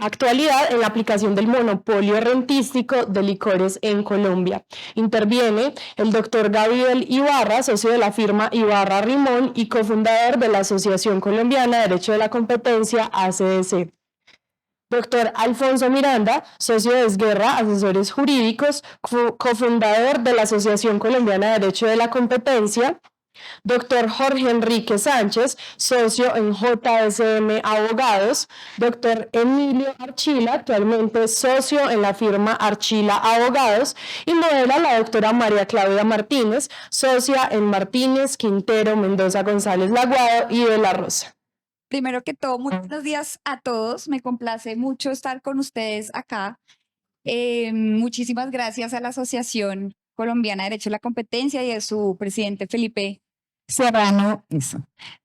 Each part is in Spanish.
actualidad en la aplicación del monopolio rentístico de licores en Colombia. Interviene el doctor Gabriel Ibarra, socio de la firma Ibarra Rimón y cofundador de la Asociación Colombiana de Derecho de la Competencia, ACDC. Doctor Alfonso Miranda, socio de Esguerra, asesores jurídicos, cofundador de la Asociación Colombiana de Derecho de la Competencia. Doctor Jorge Enrique Sánchez, socio en JSM Abogados. Doctor Emilio Archila, actualmente socio en la firma Archila Abogados. Y modela la doctora María Claudia Martínez, socia en Martínez, Quintero, Mendoza, González Laguado y de la Rosa. Primero que todo, muy buenos días a todos. Me complace mucho estar con ustedes acá. Muchísimas gracias a la Asociación Colombiana de Derecho a la Competencia y a su presidente Felipe Serrano,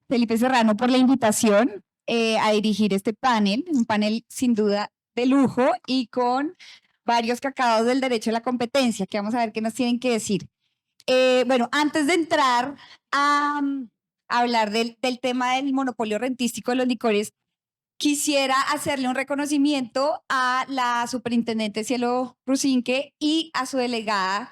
Felipe Serrano, por la invitación a dirigir este panel, un panel sin duda de lujo y con varios cacaos del derecho a la competencia, que vamos a ver qué nos tienen que decir. Bueno, antes de entrar a hablar del tema del monopolio rentístico de los licores, quisiera hacerle un reconocimiento a la superintendente Cielo Rusinque y a su delegada,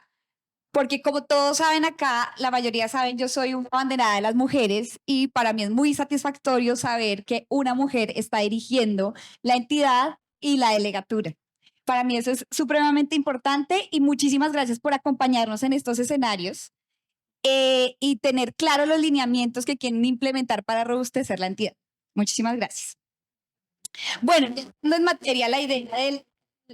porque como todos saben acá, la mayoría saben, yo soy una abanderada de las mujeres y para mí es muy satisfactorio saber que una mujer está dirigiendo la entidad y la delegatura. Para mí eso es supremamente importante y muchísimas gracias por acompañarnos en estos escenarios y tener claros los lineamientos que quieren implementar para robustecer la entidad. Muchísimas gracias. Bueno, entrando en materia, la idea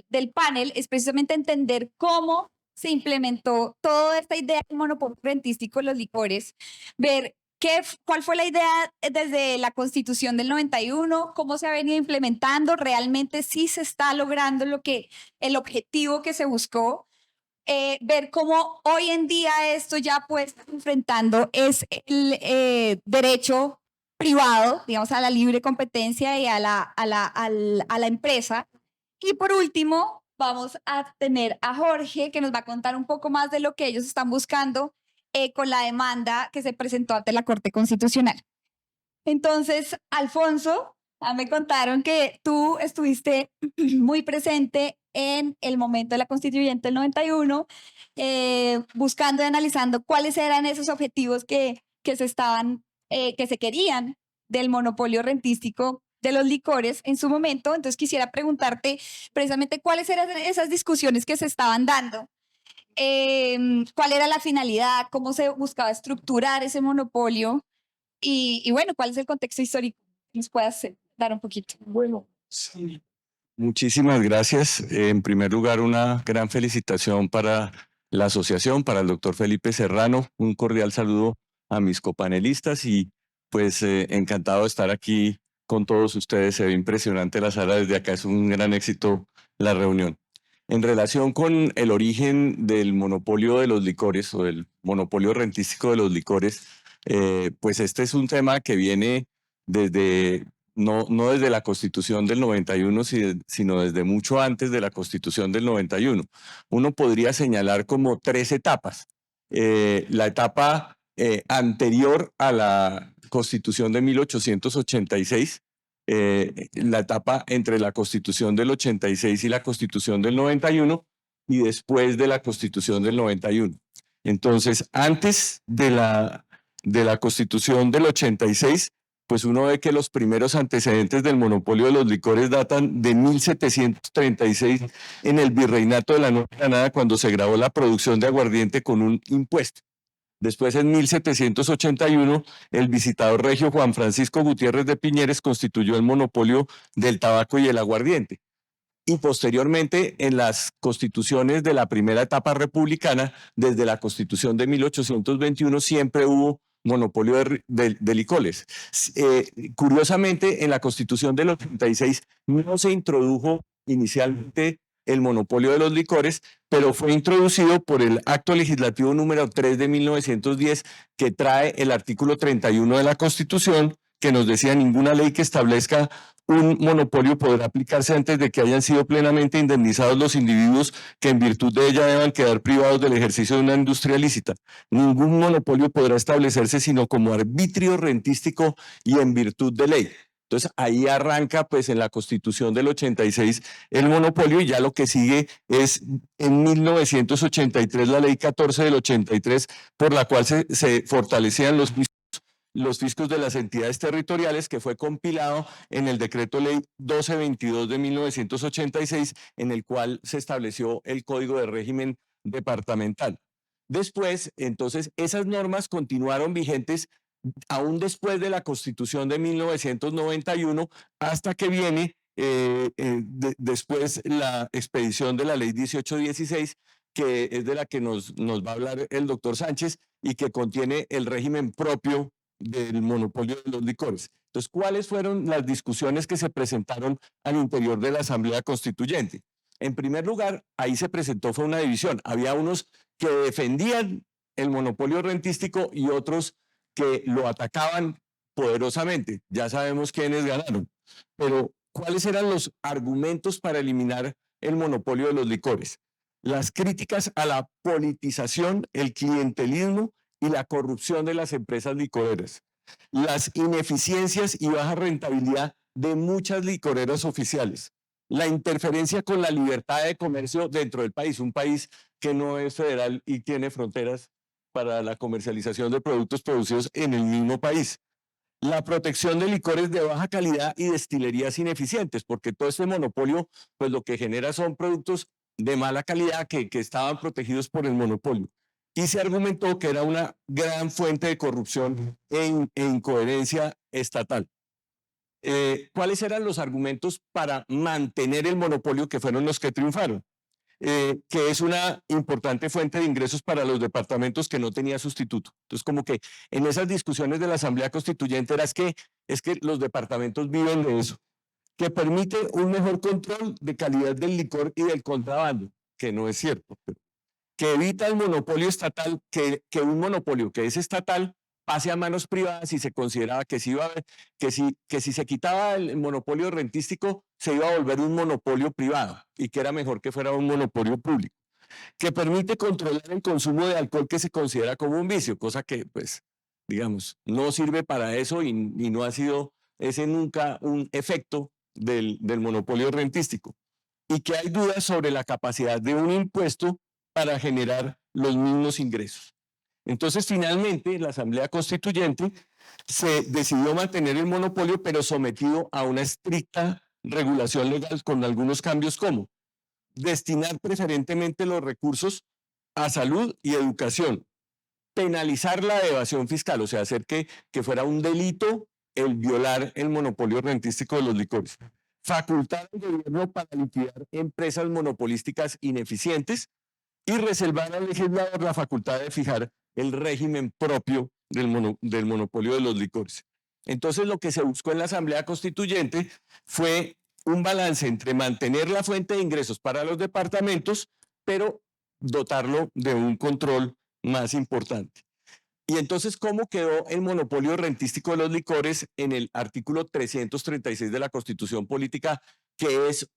del panel es precisamente entender cómo se implementó toda esta idea del monopolio rentístico de los licores, ver cuál fue la idea desde la Constitución del 91, cómo se ha venido implementando, realmente sí se está logrando el objetivo que se buscó, ver cómo hoy en día esto ya pues enfrentando es el derecho privado, digamos, a la libre competencia y a la empresa. Y por último, vamos a tener a Jorge, que nos va a contar un poco más de lo que ellos están buscando con la demanda que se presentó ante la Corte Constitucional. Entonces, Alfonso, me contaron que tú estuviste muy presente en el momento de la Constituyente del 91, buscando y analizando cuáles eran esos objetivos que se querían del monopolio rentístico de los licores en su momento. Entonces quisiera preguntarte precisamente cuáles eran esas discusiones que se estaban dando, cuál era la finalidad, cómo se buscaba estructurar ese monopolio y bueno, cuál es el contexto histórico. ¿Nos puedas dar un poquito? Bueno, sí. Muchísimas gracias. En primer lugar, una gran felicitación para la asociación, para el doctor Felipe Serrano. Un cordial saludo a mis copanelistas y pues encantado de estar aquí con todos ustedes. Se ve impresionante la sala desde acá, es un gran éxito la reunión. En relación con el origen del monopolio de los licores o del monopolio rentístico de los licores, pues este es un tema que viene desde no desde la Constitución del 91, sino desde mucho antes de la Constitución del 91. Uno podría señalar como tres etapas. La etapa anterior a la Constitución de 1886, la etapa entre la Constitución del 86 y la Constitución del 91, y después de la Constitución del 91. Entonces, antes de la Constitución del 86, pues uno ve que los primeros antecedentes del monopolio de los licores datan de 1736 en el Virreinato de la Nueva Granada, cuando se grabó la producción de aguardiente con un impuesto. Después, en 1781, el visitador regio Juan Francisco Gutiérrez de Piñeres constituyó el monopolio del tabaco y el aguardiente. Y posteriormente, en las constituciones de la primera etapa republicana, desde la Constitución de 1821, siempre hubo monopolio de licores. Curiosamente, en la Constitución del 86 no se introdujo inicialmente el monopolio de los licores, pero fue introducido por el Acto Legislativo número 3 de 1910, que trae el artículo 31 de la Constitución, que nos decía: ninguna ley que establezca un monopolio podrá aplicarse antes de que hayan sido plenamente indemnizados los individuos que en virtud de ella deban quedar privados del ejercicio de una industria lícita. Ningún monopolio podrá establecerse sino como arbitrio rentístico y en virtud de ley. Entonces ahí arranca pues en la Constitución del 86 el monopolio, y ya lo que sigue es en 1983 la Ley 14 del 83, por la cual se fortalecían los fiscos de las entidades territoriales, que fue compilado en el decreto ley 1222 de 1986, en el cual se estableció el Código de Régimen Departamental. Después, entonces, esas normas continuaron vigentes aún después de la Constitución de 1991, hasta que viene después la expedición de la ley 1816, que es de la que nos va a hablar el doctor Sánchez, y que contiene el régimen propio del monopolio de los licores. Entonces, ¿cuáles fueron las discusiones que se presentaron al interior de la Asamblea Constituyente? En primer lugar, ahí se presentó fue una división. Había unos que defendían el monopolio rentístico y otros que lo atacaban poderosamente. Ya sabemos quiénes ganaron. Pero, ¿cuáles eran los argumentos para eliminar el monopolio de los licores? Las críticas a la politización, el clientelismo y la corrupción de las empresas licoreras, las ineficiencias y baja rentabilidad de muchas licoreras oficiales, la interferencia con la libertad de comercio dentro del país, un país que no es federal y tiene fronteras para la comercialización de productos producidos en el mismo país, la protección de licores de baja calidad y destilerías ineficientes, porque todo este monopolio, pues lo que genera son productos de mala calidad que estaban protegidos por el monopolio. Y se argumentó que era una gran fuente de corrupción e incoherencia estatal. ¿Cuáles eran los argumentos para mantener el monopolio, que fueron los que triunfaron? Que es una importante fuente de ingresos para los departamentos, que no tenía sustituto. Entonces, como que en esas discusiones de la Asamblea Constituyente es que los departamentos viven de eso, que permite un mejor control de calidad del licor y del contrabando, que no es cierto, que evita el monopolio estatal, que un monopolio que es estatal pase a manos privadas, y se consideraba que si se quitaba el monopolio rentístico se iba a volver un monopolio privado, y que era mejor que fuera un monopolio público, que permite controlar el consumo de alcohol, que se considera como un vicio, cosa que pues digamos no sirve para eso, y no ha sido ese nunca un efecto del monopolio rentístico, y que hay dudas sobre la capacidad de un impuesto para generar los mismos ingresos. Entonces, finalmente, la Asamblea Constituyente se decidió mantener el monopolio, pero sometido a una estricta regulación legal, con algunos cambios, como destinar preferentemente los recursos a salud y educación, penalizar la evasión fiscal, o sea, hacer que fuera un delito el violar el monopolio rentístico de los licores, facultar al gobierno para liquidar empresas monopolísticas ineficientes, y reservar al legislador la facultad de fijar el régimen propio del monopolio de los licores. Entonces, lo que se buscó en la Asamblea Constituyente fue un balance entre mantener la fuente de ingresos para los departamentos, pero dotarlo de un control más importante. Y entonces, ¿cómo quedó el monopolio rentístico de los licores en el artículo 336 de la Constitución Política, que es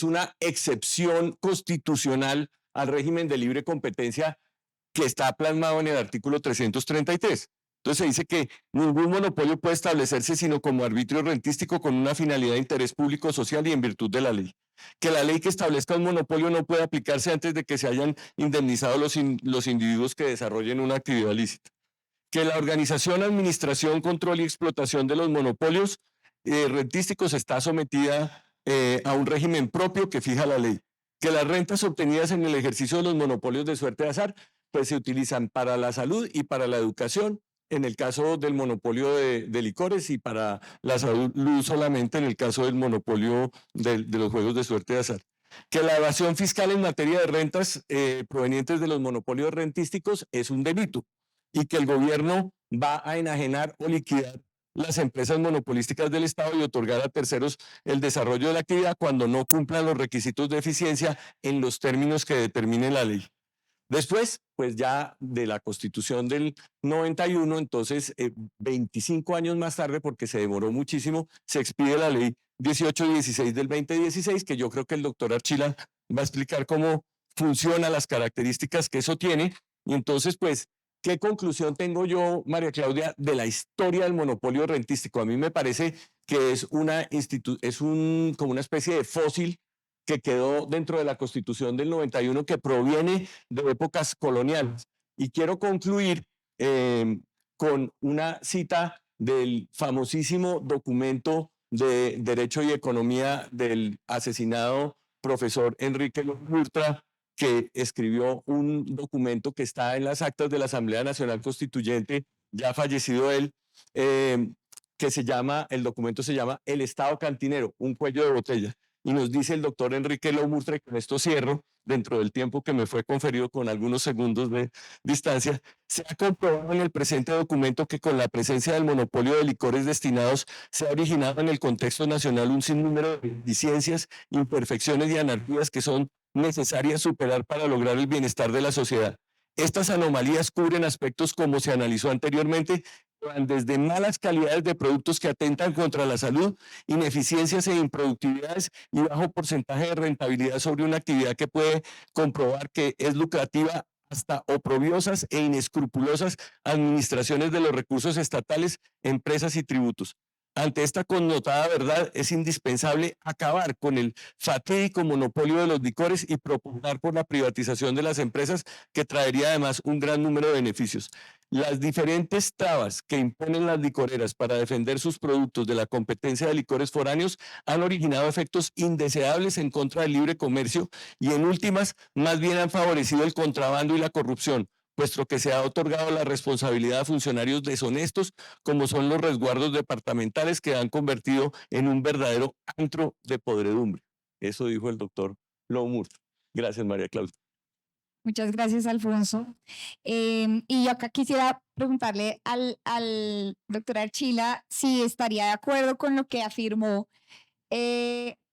una excepción constitucional al régimen de libre competencia que está plasmado en el artículo 333? Entonces se dice que ningún monopolio puede establecerse sino como arbitrio rentístico con una finalidad de interés público social y en virtud de la ley. Que la ley que establezca un monopolio no puede aplicarse antes de que se hayan indemnizado los individuos que desarrollen una actividad lícita. Que la organización, administración, control y explotación de los monopolios rentísticos está sometida a un régimen propio que fija la ley. Que las rentas obtenidas en el ejercicio de los monopolios de suerte de azar pues se utilizan para la salud y para la educación, en el caso del monopolio de licores, y para la salud solamente en el caso del monopolio de los juegos de suerte de azar. Que la evasión fiscal en materia de rentas provenientes de los monopolios rentísticos es un delito, y que el gobierno va a enajenar o liquidar las empresas monopolísticas del Estado y otorgar a terceros el desarrollo de la actividad cuando no cumplan los requisitos de eficiencia en los términos que determine la ley. Después, pues ya de la Constitución del 91, entonces 25 años más tarde, porque se demoró muchísimo, se expide la ley 1816 del 2016, que yo creo que el doctor Archila va a explicar cómo funciona, las características que eso tiene, y entonces pues ¿Qué conclusión tengo yo, María Claudia, de la historia del monopolio rentístico? A mí me parece que es como una especie de fósil que quedó dentro de la Constitución del 91 que proviene de épocas coloniales. Y quiero concluir con una cita del famosísimo documento de Derecho y Economía del asesinado profesor Enrique Lorca, que escribió un documento que está en las actas de la Asamblea Nacional Constituyente, ya fallecido él, el documento se llama El Estado Cantinero, un cuello de botella. Y nos dice el doctor Enrique Lomurtre, con esto cierro, dentro del tiempo que me fue conferido con algunos segundos de distancia, se ha comprobado en el presente documento que con la presencia del monopolio de licores destinados se ha originado en el contexto nacional un sinnúmero de deficiencias, imperfecciones y anarquías que son necesarias superar para lograr el bienestar de la sociedad. Estas anomalías cubren aspectos como se analizó anteriormente, van desde malas calidades de productos que atentan contra la salud, ineficiencias e improductividades y bajo porcentaje de rentabilidad sobre una actividad que puede comprobar que es lucrativa, hasta oprobiosas e inescrupulosas administraciones de los recursos estatales, empresas y tributos. Ante esta connotada verdad, es indispensable acabar con el fatídico monopolio de los licores y propugnar por la privatización de las empresas, que traería además un gran número de beneficios. Las diferentes trabas que imponen las licoreras para defender sus productos de la competencia de licores foráneos han originado efectos indeseables en contra del libre comercio y, en últimas, más bien han favorecido el contrabando y la corrupción, puesto que se ha otorgado la responsabilidad a funcionarios deshonestos, como son los resguardos departamentales, que han convertido en un verdadero antro de podredumbre. Eso dijo el doctor Lomurtre. Gracias, María Claudia. Muchas gracias, Alfonso. Y yo acá quisiera preguntarle al doctor Archila si estaría de acuerdo con lo que afirmó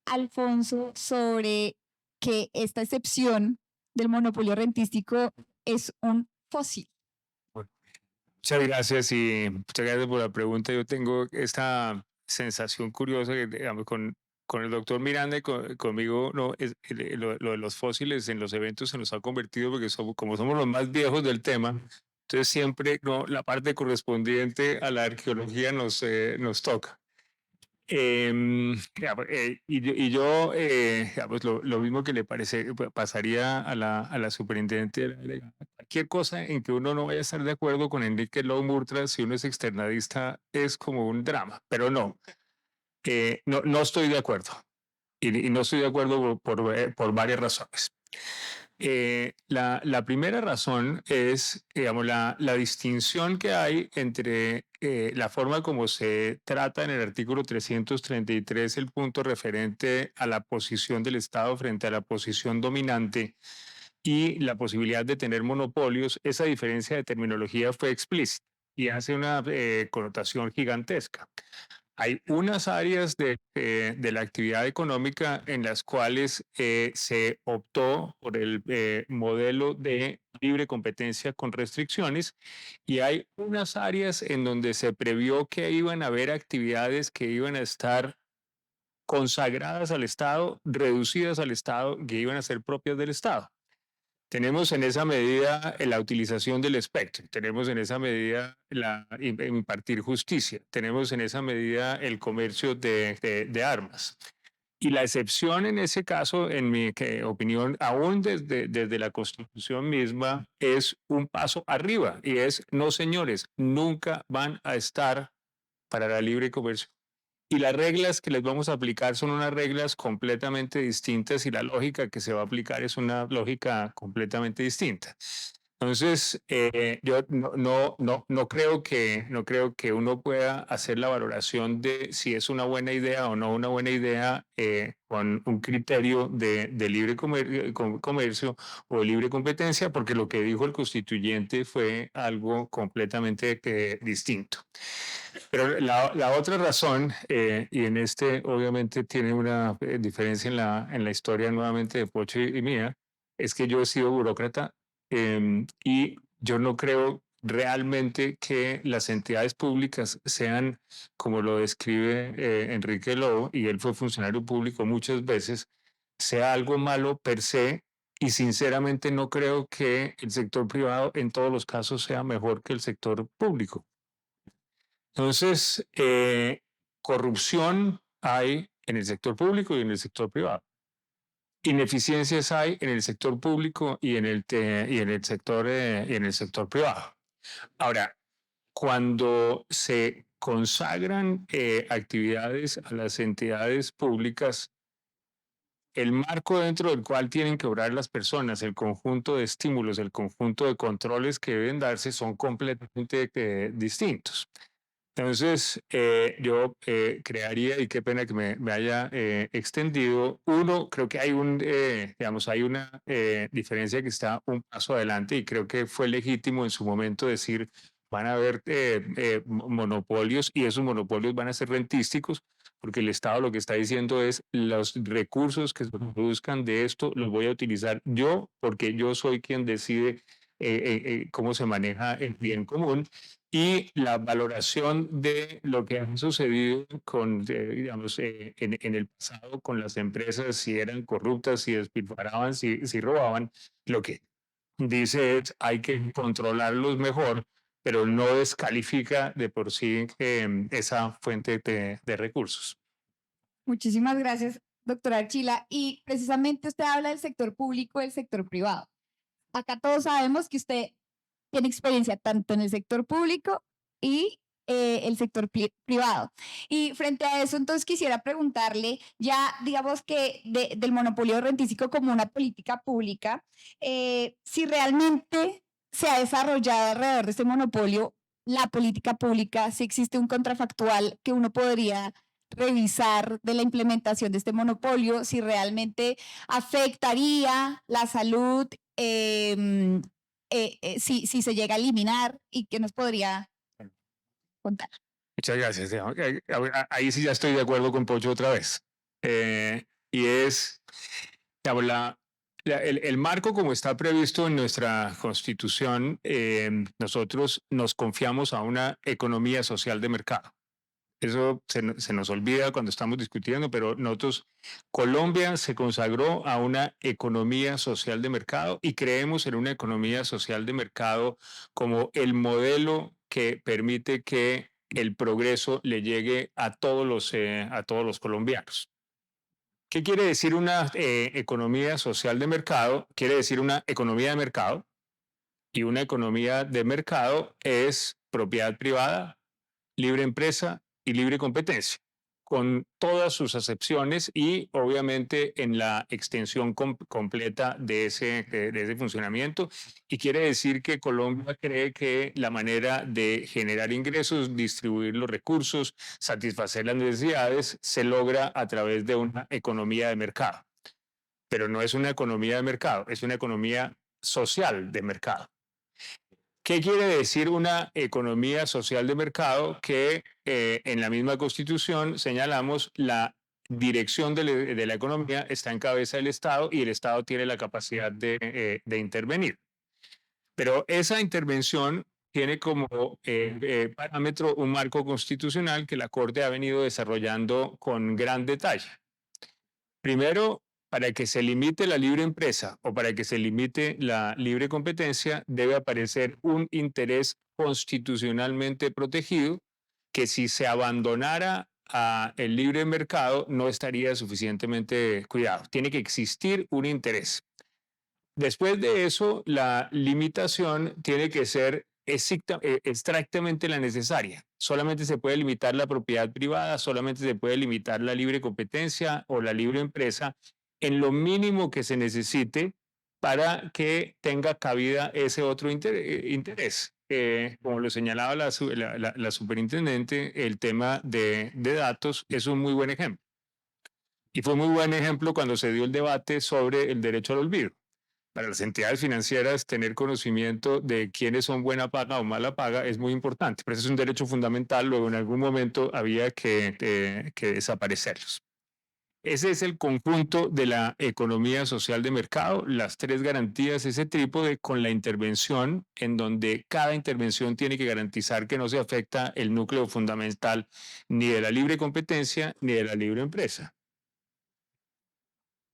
Alfonso sobre que esta excepción del monopolio rentístico es un fósil. Bueno, muchas gracias y muchas gracias por la pregunta. Yo tengo esta sensación curiosa que, digamos, con el doctor Miranda y conmigo, no, lo de los fósiles en los eventos se nos ha convertido, porque como somos los más viejos del tema, entonces siempre, no, la parte correspondiente a la arqueología nos toca. Pues lo mismo que le pasaría a la superintendente, cualquier cosa en que uno no vaya a estar de acuerdo con Enrique Lomurtre, si uno es externadista, es como un drama, pero no estoy de acuerdo. Y no estoy de acuerdo por varias razones. La primera razón es, digamos, la distinción que hay entre la forma como se trata en el artículo 333 el punto referente a la posición del Estado frente a la posición dominante y la posibilidad de tener monopolios. Esa diferencia de terminología fue explícita y hace una connotación gigantesca. Hay unas áreas de la actividad económica en las cuales se optó por el modelo de libre competencia con restricciones, y hay unas áreas en donde se previó que iban a haber actividades que iban a estar consagradas al Estado, reducidas al Estado, que iban a ser propias del Estado. Tenemos en esa medida la utilización del espectro, tenemos en esa medida impartir justicia, tenemos en esa medida el comercio de armas. Y la excepción en ese caso, en mi opinión, aún desde la Constitución misma, es un paso arriba, y es: no, señores, nunca van a estar para la libre comercio. Y las reglas que les vamos a aplicar son unas reglas completamente distintas, y la lógica que se va a aplicar es una lógica completamente distinta. Entonces, yo no creo que uno pueda hacer la valoración de si es una buena idea o no una buena idea con un criterio de libre comercio o de libre competencia, porque lo que dijo el constituyente fue algo completamente distinto. Pero la otra razón, y en obviamente tiene una diferencia en la historia nuevamente de Pocho y mía, es que yo he sido burócrata. Y yo no creo realmente que las entidades públicas sean, como lo describe Enrique Lobo, y él fue funcionario público muchas veces, sea algo malo per se, y sinceramente no creo que el sector privado en todos los casos sea mejor que el sector público. Entonces, corrupción hay en el sector público y en el sector privado. Ineficiencias hay en el sector público y en el sector privado. Ahora, cuando se consagran actividades a las entidades públicas, el marco dentro del cual tienen que obrar las personas, el conjunto de estímulos, el conjunto de controles que deben darse son completamente distintos. Entonces, yo crearía, y qué pena que me haya extendido, uno, creo que hay hay una diferencia que está un paso adelante y creo que fue legítimo en su momento decir, van a haber monopolios y esos monopolios van a ser rentísticos, porque el Estado lo que está diciendo es, los recursos que se produzcan de esto los voy a utilizar yo, porque yo soy quien decide cómo se maneja el bien común. Y la valoración de lo que ha sucedido con, en el pasado con las empresas, si eran corruptas, si despilfarraban, si robaban, lo que dice es hay que controlarlos mejor, pero no descalifica de por sí esa fuente de recursos. Muchísimas gracias, doctora Archila. Y precisamente usted habla del sector público y del sector privado. Acá todos sabemos que usted tiene experiencia tanto en el sector público y el sector privado. Y frente a eso, entonces quisiera preguntarle, ya digamos que del monopolio rentístico como una política pública, si realmente se ha desarrollado alrededor de este monopolio la política pública, si existe un contrafactual que uno podría revisar de la implementación de este monopolio, si realmente afectaría la salud, si se llega a eliminar y qué nos podría contar. Muchas gracias. Ahí sí ya estoy de acuerdo con Pocho otra vez. Y es, digamos, el marco como está previsto en nuestra Constitución, nosotros nos confiamos a una economía social de mercado. Eso se nos olvida cuando estamos discutiendo, pero nosotros, Colombia se consagró a una economía social de mercado y creemos en una economía social de mercado como el modelo que permite que el progreso le llegue a todos los colombianos. ¿Qué quiere decir una economía social de mercado? Quiere decir una economía de mercado, y una economía de mercado es propiedad privada, libre empresa y libre competencia, con todas sus acepciones y obviamente en la extensión completa de ese funcionamiento. Y quiere decir que Colombia cree que la manera de generar ingresos, distribuir los recursos, satisfacer las necesidades, se logra a través de una economía de mercado. Pero no es una economía de mercado, es una economía social de mercado. ¿Qué quiere decir una economía social de mercado? Que en la misma Constitución señalamos la dirección de la economía está en cabeza del Estado y el Estado tiene la capacidad de intervenir. Pero esa intervención tiene como parámetro un marco constitucional que la Corte ha venido desarrollando con gran detalle. Primero, para que se limite la libre empresa o para que se limite la libre competencia, debe aparecer un interés constitucionalmente protegido que si se abandonara el libre mercado no estaría suficientemente cuidado. Tiene que existir un interés. Después de eso, la limitación tiene que ser estrictamente la necesaria. Solamente se puede limitar la propiedad privada, solamente se puede limitar la libre competencia o la libre empresa en lo mínimo que se necesite para que tenga cabida ese otro interés. Como lo señalaba la superintendente, el tema de datos es un muy buen ejemplo. Y fue muy buen ejemplo cuando se dio el debate sobre el derecho al olvido. Para las entidades financieras, tener conocimiento de quiénes son buena paga o mala paga es muy importante, pero eso es un derecho fundamental, luego en algún momento había que desaparecerlos. Ese es el conjunto de la economía social de mercado, las tres garantías, ese trípode con la intervención, en donde cada intervención tiene que garantizar que no se afecta el núcleo fundamental ni de la libre competencia ni de la libre empresa.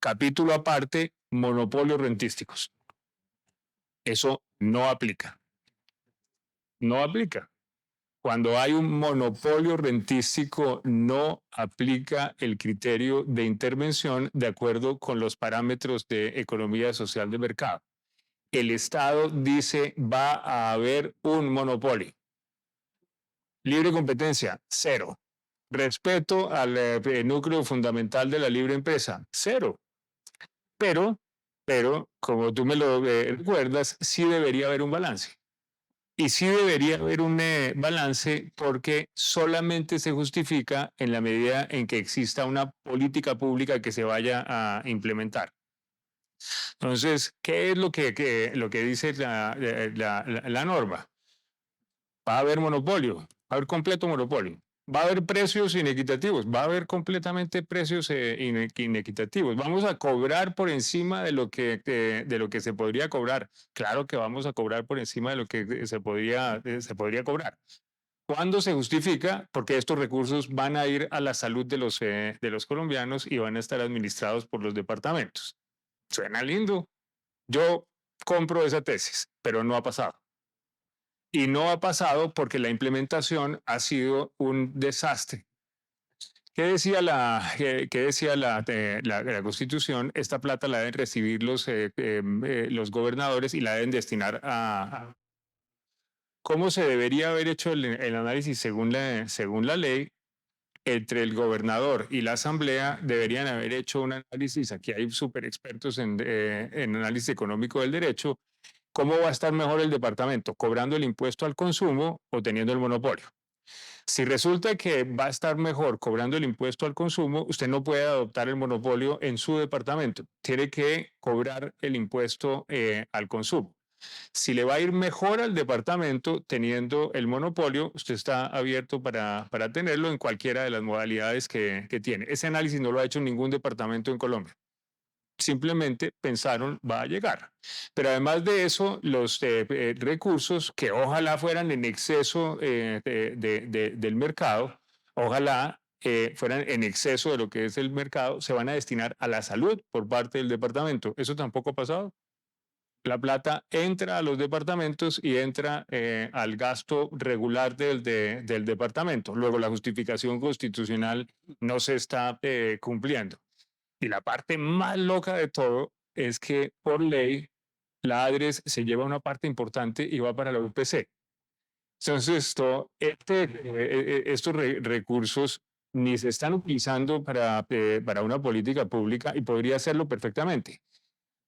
capítulo aparte, monopolios rentísticos. Eso no aplica. No aplica. Cuando hay un monopolio rentístico, no aplica el criterio de intervención de acuerdo con los parámetros de economía social de mercado. El Estado dice va a haber un monopolio. Libre competencia, cero. Respeto al núcleo fundamental de la libre empresa, cero. Pero, como tú me lo recuerdas, sí debería haber un balance. Y sí debería haber un balance porque solamente se justifica en la medida en que exista una política pública que se vaya a implementar. Entonces, ¿qué es lo que dice la norma? Va a haber monopolio, va a haber completo monopolio. Va a haber precios inequitativos, va a haber completamente precios inequitativos. Vamos a cobrar por encima de lo que se podría cobrar. Claro que vamos a cobrar por encima de lo que se podría cobrar. ¿Cuándo se justifica? Porque estos recursos van a ir a la salud de los colombianos y van a estar administrados por los departamentos. Suena lindo. Yo compro esa tesis, pero no ha pasado. Y no ha pasado porque la implementación ha sido un desastre. ¿Qué decía la Constitución? Esta plata la deben recibir los gobernadores y la deben destinar a... ¿Cómo se debería haber hecho el análisis según la ley? Entre el gobernador y la asamblea deberían haber hecho un análisis. Aquí hay súper expertos en análisis económico del derecho. ¿Cómo va a estar mejor el departamento? ¿Cobrando el impuesto al consumo o teniendo el monopolio? Si resulta que va a estar mejor cobrando el impuesto al consumo, usted no puede adoptar el monopolio en su departamento. Tiene que cobrar el impuesto al consumo. Si le va a ir mejor al departamento teniendo el monopolio, usted está abierto para tenerlo en cualquiera de las modalidades que tiene. Ese análisis no lo ha hecho ningún departamento en Colombia. Simplemente pensaron va a llegar. Pero además de eso, los recursos que ojalá fueran en exceso del mercado, ojalá fueran en exceso de lo que es el mercado, se van a destinar a la salud por parte del departamento. Eso tampoco ha pasado. La plata entra a los departamentos y entra al gasto regular del departamento. Luego la justificación constitucional no se está cumpliendo. Y la parte más loca de todo es que por ley la ADRES se lleva una parte importante y va para la UPC. Entonces estos recursos ni se están utilizando para una política pública y podría hacerlo perfectamente.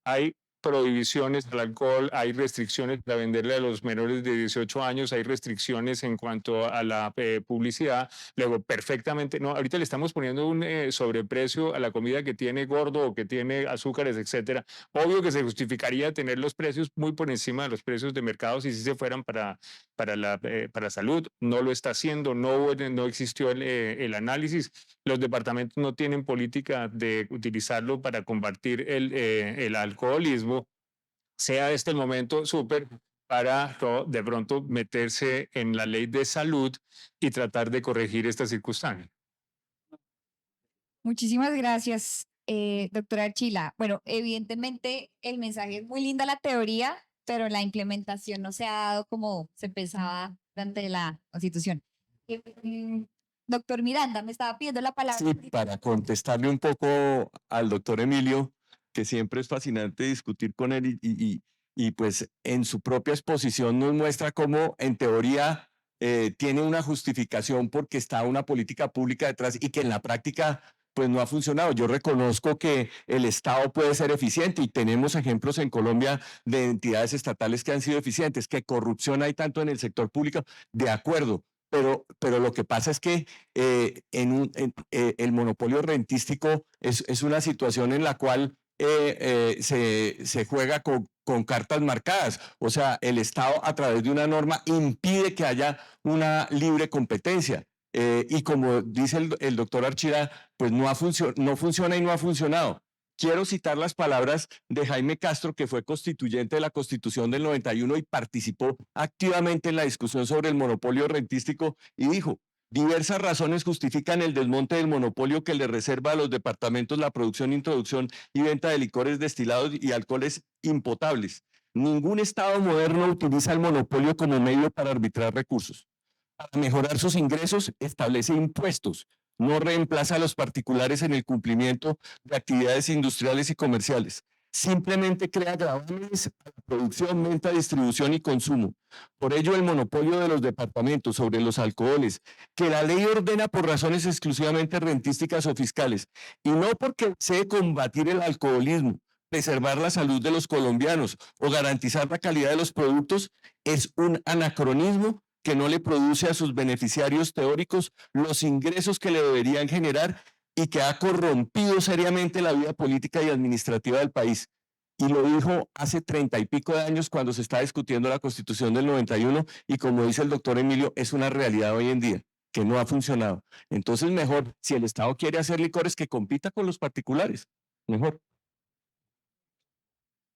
Hay prohibiciones al alcohol, hay restricciones para venderle a los menores de 18 años, hay restricciones en cuanto a la publicidad. Luego, perfectamente, no, ahorita le estamos poniendo un sobreprecio a la comida que tiene gordo o que tiene azúcares, etcétera. Obvio que se justificaría tener los precios muy por encima de los precios de mercado si se fueran para salud. No lo está haciendo, no existió el análisis. Los departamentos no tienen política de utilizarlo para combatir el alcoholismo. Sea este el momento súper para de pronto meterse en la ley de salud y tratar de corregir esta circunstancia. Muchísimas gracias, doctora Archila. Bueno, evidentemente el mensaje es muy linda la teoría, pero la implementación no se ha dado como se pensaba durante la Constitución. Doctor Miranda, me estaba pidiendo la palabra. Sí, para contestarle un poco al doctor Emilio, que siempre es fascinante discutir con él y pues en su propia exposición nos muestra cómo en teoría tiene una justificación porque está una política pública detrás y que en la práctica pues no ha funcionado. Yo reconozco que el Estado puede ser eficiente y tenemos ejemplos en Colombia de entidades estatales que han sido eficientes, que corrupción hay tanto en el sector público, de acuerdo. Pero lo que pasa es que el monopolio rentístico es una situación en la cual se juega con cartas marcadas. O sea, el Estado a través de una norma impide que haya una libre competencia. Y como dice el doctor Archila, pues no funciona y no ha funcionado. Quiero citar las palabras de Jaime Castro, que fue constituyente de la Constitución del 91 y participó activamente en la discusión sobre el monopolio rentístico y dijo: Diversas razones justifican el desmonte del monopolio que le reserva a los departamentos la producción, introducción y venta de licores destilados y alcoholes impotables. Ningún Estado moderno utiliza el monopolio como medio para arbitrar recursos. Para mejorar sus ingresos, establece impuestos, no reemplaza a los particulares en el cumplimiento de actividades industriales y comerciales. Simplemente crea gravámenes a la producción, venta, distribución y consumo. Por ello, el monopolio de los departamentos sobre los alcoholes, que la ley ordena por razones exclusivamente rentísticas o fiscales, y no porque desee combatir el alcoholismo, preservar la salud de los colombianos o garantizar la calidad de los productos, es un anacronismo que no le produce a sus beneficiarios teóricos los ingresos que le deberían generar y que ha corrompido seriamente la vida política y administrativa del país. Y lo dijo hace 30 y pico de años cuando se está discutiendo la Constitución del 91 y como dice el doctor Emilio, es una realidad hoy en día que no ha funcionado. Entonces mejor, si el Estado quiere hacer licores, que compita con los particulares. Mejor.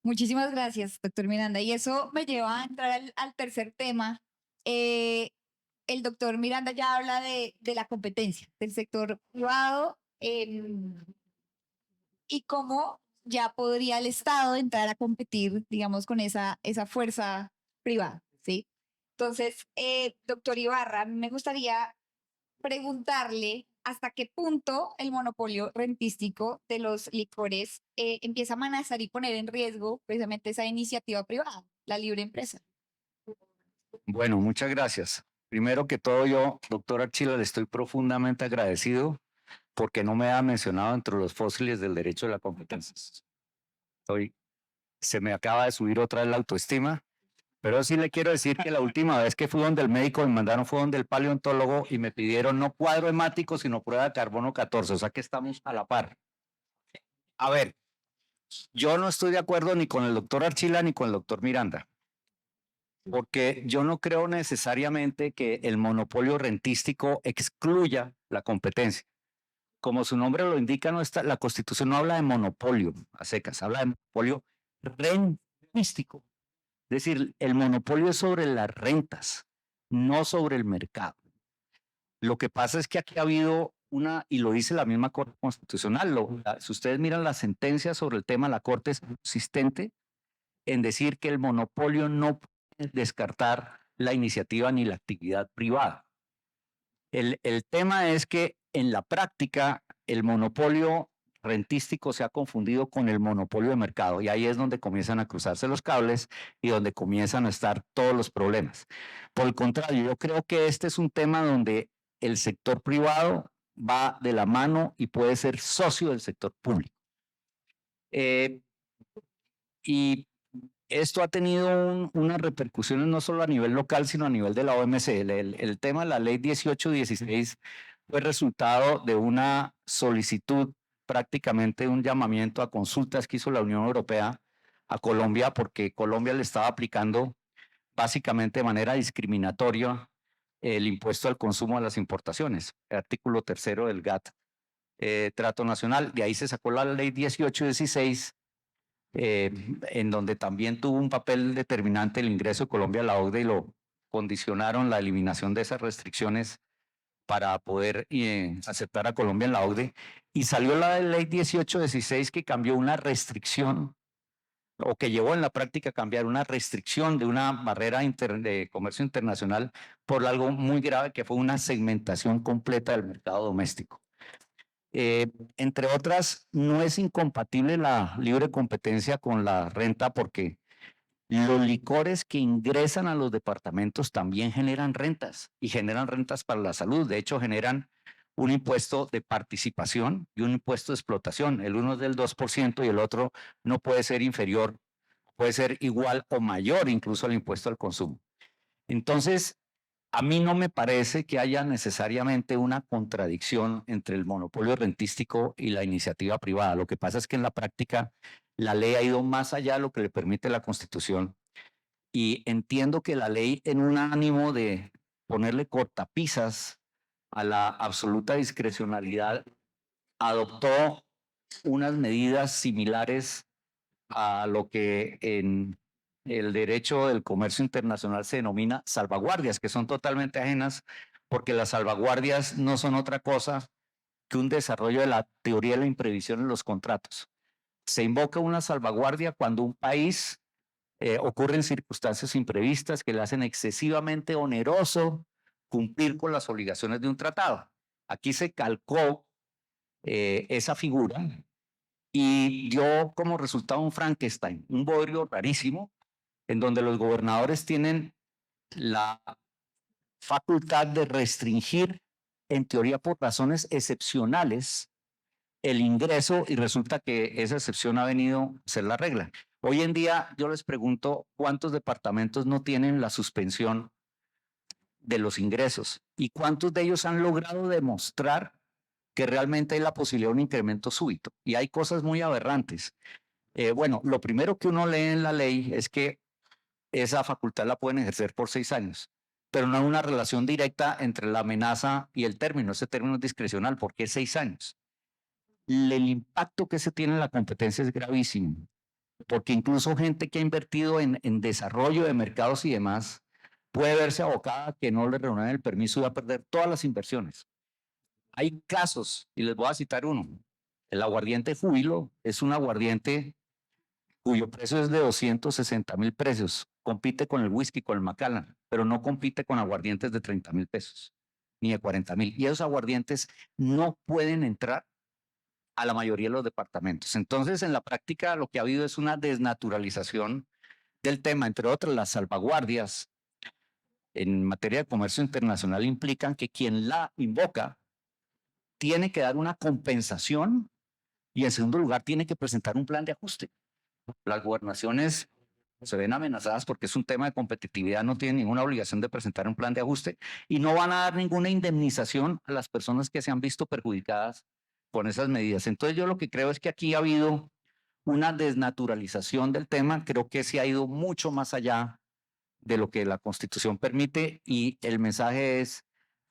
Muchísimas gracias, doctor Miranda. Y eso me lleva a entrar al tercer tema. El doctor Miranda ya habla de la competencia del sector privado y cómo ya podría el Estado entrar a competir, digamos, con esa fuerza privada, ¿sí? Entonces, doctor Ibarra, me gustaría preguntarle hasta qué punto el monopolio rentístico de los licores empieza a amenazar y poner en riesgo precisamente esa iniciativa privada, la libre empresa. Bueno, muchas gracias. Primero que todo, yo, doctor Archila, le estoy profundamente agradecido porque no me ha mencionado entre los fósiles del derecho de la competencia. Se me acaba de subir otra vez la autoestima, pero sí le quiero decir que la última vez que fui donde el médico me mandaron fue donde el paleontólogo y me pidieron no cuadro hemático, sino prueba de carbono 14, o sea que estamos a la par. A ver, yo no estoy de acuerdo ni con el doctor Archila ni con el doctor Miranda, porque yo no creo necesariamente que el monopolio rentístico excluya la competencia. Como su nombre lo indica, la Constitución no habla de monopolio a secas, habla de monopolio rentístico. Es decir, el monopolio es sobre las rentas, no sobre el mercado. Lo que pasa es que aquí ha habido y lo dice la misma Corte Constitucional, si ustedes miran la sentencia sobre el tema, la Corte es consistente en decir que el monopolio no puede descartar la iniciativa ni la actividad privada. El tema es que en la práctica el monopolio rentístico se ha confundido con el monopolio de mercado y ahí es donde comienzan a cruzarse los cables y donde comienzan a estar todos los problemas. Por el contrario, yo creo que este es un tema donde el sector privado va de la mano y puede ser socio del sector público. Y esto ha tenido unas repercusiones no solo a nivel local, sino a nivel de la OMC. El tema de la ley 1816 fue resultado de una solicitud, prácticamente un llamamiento a consultas que hizo la Unión Europea a Colombia, porque Colombia le estaba aplicando básicamente de manera discriminatoria el impuesto al consumo a las importaciones, el artículo 3 del GATT, Trato Nacional. De ahí se sacó la ley 1816, en donde también tuvo un papel determinante el ingreso de Colombia a la OCDE y lo condicionaron la eliminación de esas restricciones para poder aceptar a Colombia en la OCDE. Y salió la ley 1816 que cambió una restricción o que llevó en la práctica a cambiar una restricción de una barrera de comercio internacional por algo muy grave que fue una segmentación completa del mercado doméstico. Entre otras, no es incompatible la libre competencia con la renta porque los licores que ingresan a los departamentos también generan rentas y generan rentas para la salud. De hecho, generan un impuesto de participación y un impuesto de explotación. El uno es del 2% y el otro no puede ser inferior, puede ser igual o mayor incluso al impuesto al consumo. Entonces, a mí no me parece que haya necesariamente una contradicción entre el monopolio rentístico y la iniciativa privada. Lo que pasa es que en la práctica la ley ha ido más allá de lo que le permite la Constitución y entiendo que la ley, en un ánimo de ponerle cortapisas a la absoluta discrecionalidad, adoptó unas medidas similares a lo que en el derecho del comercio internacional se denomina salvaguardias, que son totalmente ajenas porque las salvaguardias no son otra cosa que un desarrollo de la teoría de la imprevisión en los contratos. Se invoca una salvaguardia cuando un país ocurren circunstancias imprevistas que le hacen excesivamente oneroso cumplir con las obligaciones de un tratado. Aquí se calcó esa figura y dio como resultado un Frankenstein, un bodrio rarísimo, en donde los gobernadores tienen la facultad de restringir, en teoría por razones excepcionales, el ingreso, y resulta que esa excepción ha venido a ser la regla. Hoy en día yo les pregunto cuántos departamentos no tienen la suspensión de los ingresos y cuántos de ellos han logrado demostrar que realmente hay la posibilidad de un incremento súbito. Y hay cosas muy aberrantes. Bueno, lo primero que uno lee en la ley es que esa facultad la pueden ejercer por 6 años, pero no hay una relación directa entre la amenaza y el término. Ese término es discrecional. ¿Por qué 6 años? El impacto que se tiene en la competencia es gravísimo, porque incluso gente que ha invertido en desarrollo de mercados y demás puede verse abocada a que no le reúnan el permiso y va a perder todas las inversiones. Hay casos, y les voy a citar uno. El aguardiente Júbilo es un aguardiente cuyo precio es de 260,000 pesos. Compite con el whisky, con el Macallan, pero no compite con aguardientes de 30,000 pesos, ni de 40,000. Y esos aguardientes no pueden entrar a la mayoría de los departamentos. Entonces, en la práctica, lo que ha habido es una desnaturalización del tema, entre otras, las salvaguardias en materia de comercio internacional implican que quien la invoca tiene que dar una compensación y, en segundo lugar, tiene que presentar un plan de ajuste. Las gobernaciones se ven amenazadas porque es un tema de competitividad, no tienen ninguna obligación de presentar un plan de ajuste y no van a dar ninguna indemnización a las personas que se han visto perjudicadas con esas medidas. Entonces yo lo que creo es que aquí ha habido una desnaturalización del tema, creo que se ha ido mucho más allá de lo que la Constitución permite y el mensaje es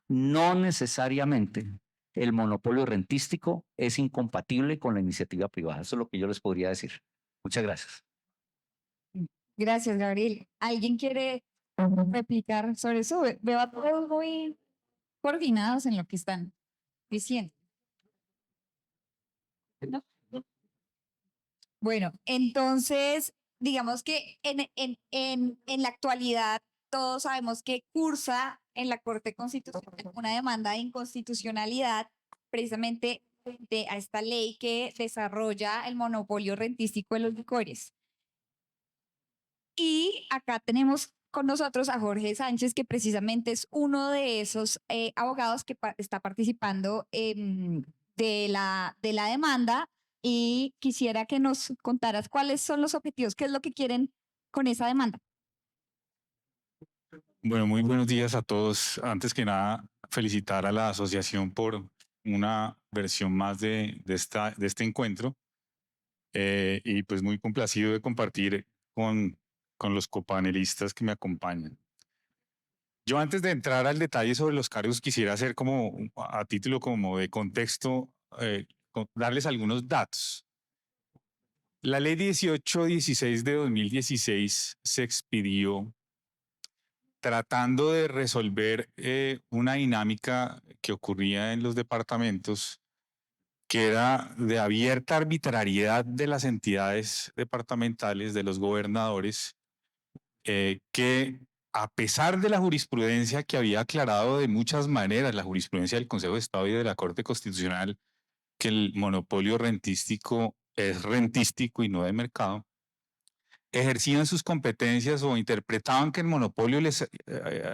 no necesariamente el monopolio rentístico es incompatible con la iniciativa privada. Eso es lo que yo les podría decir. Muchas gracias. Gracias, Gabriel. ¿Alguien quiere replicar sobre eso? Veo a todos muy coordinados en lo que están diciendo. ¿No? Bueno, entonces, digamos que en la actualidad todos sabemos que cursa en la Corte Constitucional una demanda de inconstitucionalidad precisamente frente a esta ley que desarrolla el monopolio rentístico de los licores. Y acá tenemos con nosotros a Jorge Sánchez, que precisamente es uno de esos abogados que está participando de la demanda, y quisiera que nos contaras cuáles son los objetivos, qué es lo que quieren con esa demanda. Bueno, muy buenos días a todos. Antes que nada, felicitar a la asociación por una versión más de este encuentro y pues muy complacido de compartir con los copanelistas que me acompañan. Yo antes de entrar al detalle sobre los cargos quisiera hacer como a título como de contexto, darles algunos datos. La ley 1816 de 2016 se expidió tratando de resolver una dinámica que ocurría en los departamentos, que era de abierta arbitrariedad de las entidades departamentales, de los gobernadores, que a pesar de la jurisprudencia que había aclarado de muchas maneras, la jurisprudencia del Consejo de Estado y de la Corte Constitucional, que el monopolio rentístico es rentístico y no de mercado, ejercían sus competencias o interpretaban que el monopolio les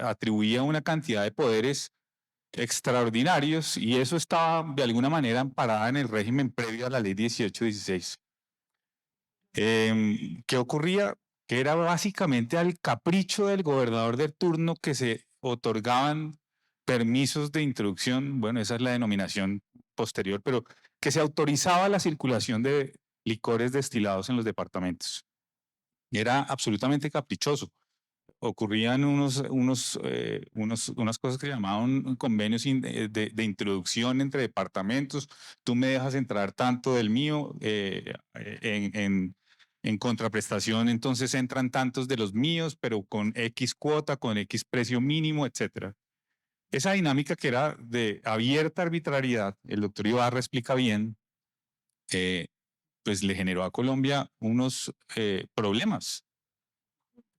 atribuía una cantidad de poderes extraordinarios y eso estaba de alguna manera amparada en el régimen previo a la ley 1816. ¿Qué ocurría? Que era básicamente al capricho del gobernador del turno que se otorgaban permisos de introducción, bueno, esa es la denominación posterior, pero que se autorizaba la circulación de licores destilados en los departamentos. Era absolutamente caprichoso. Ocurrían unas cosas que se llamaban convenios de introducción entre departamentos. Tú me dejas entrar tanto del mío, en contraprestación entonces entran tantos de los míos, pero con X cuota, con X precio mínimo, etc. Esa dinámica que era de abierta arbitrariedad, el doctor Ibarra explica bien, pues le generó a Colombia unos problemas.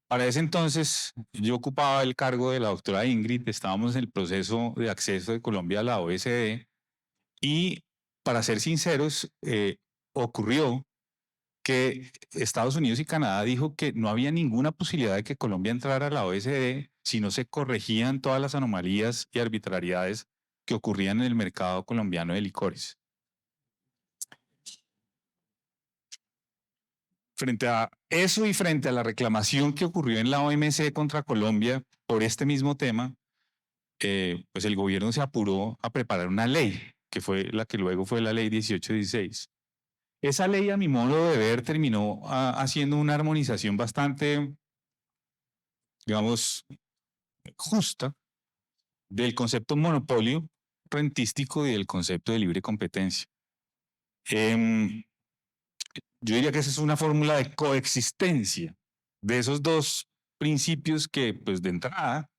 Para ese entonces yo ocupaba el cargo de la doctora Ingrid, estábamos en el proceso de acceso de Colombia a la OECD y, para ser sinceros, ocurrió que Estados Unidos y Canadá dijo que no había ninguna posibilidad de que Colombia entrara a la OECD si no se corregían todas las anomalías y arbitrariedades que ocurrían en el mercado colombiano de licores. Frente a eso y frente a la reclamación que ocurrió en la OMC contra Colombia por este mismo tema, pues el gobierno se apuró a preparar una ley, que fue la que luego fue la ley 1816. Esa ley, a mi modo de ver, terminó haciendo una armonización bastante, digamos, justa del concepto monopolio rentístico y del concepto de libre competencia. Yo diría que esa es una fórmula de coexistencia de esos dos principios que, pues de entrada,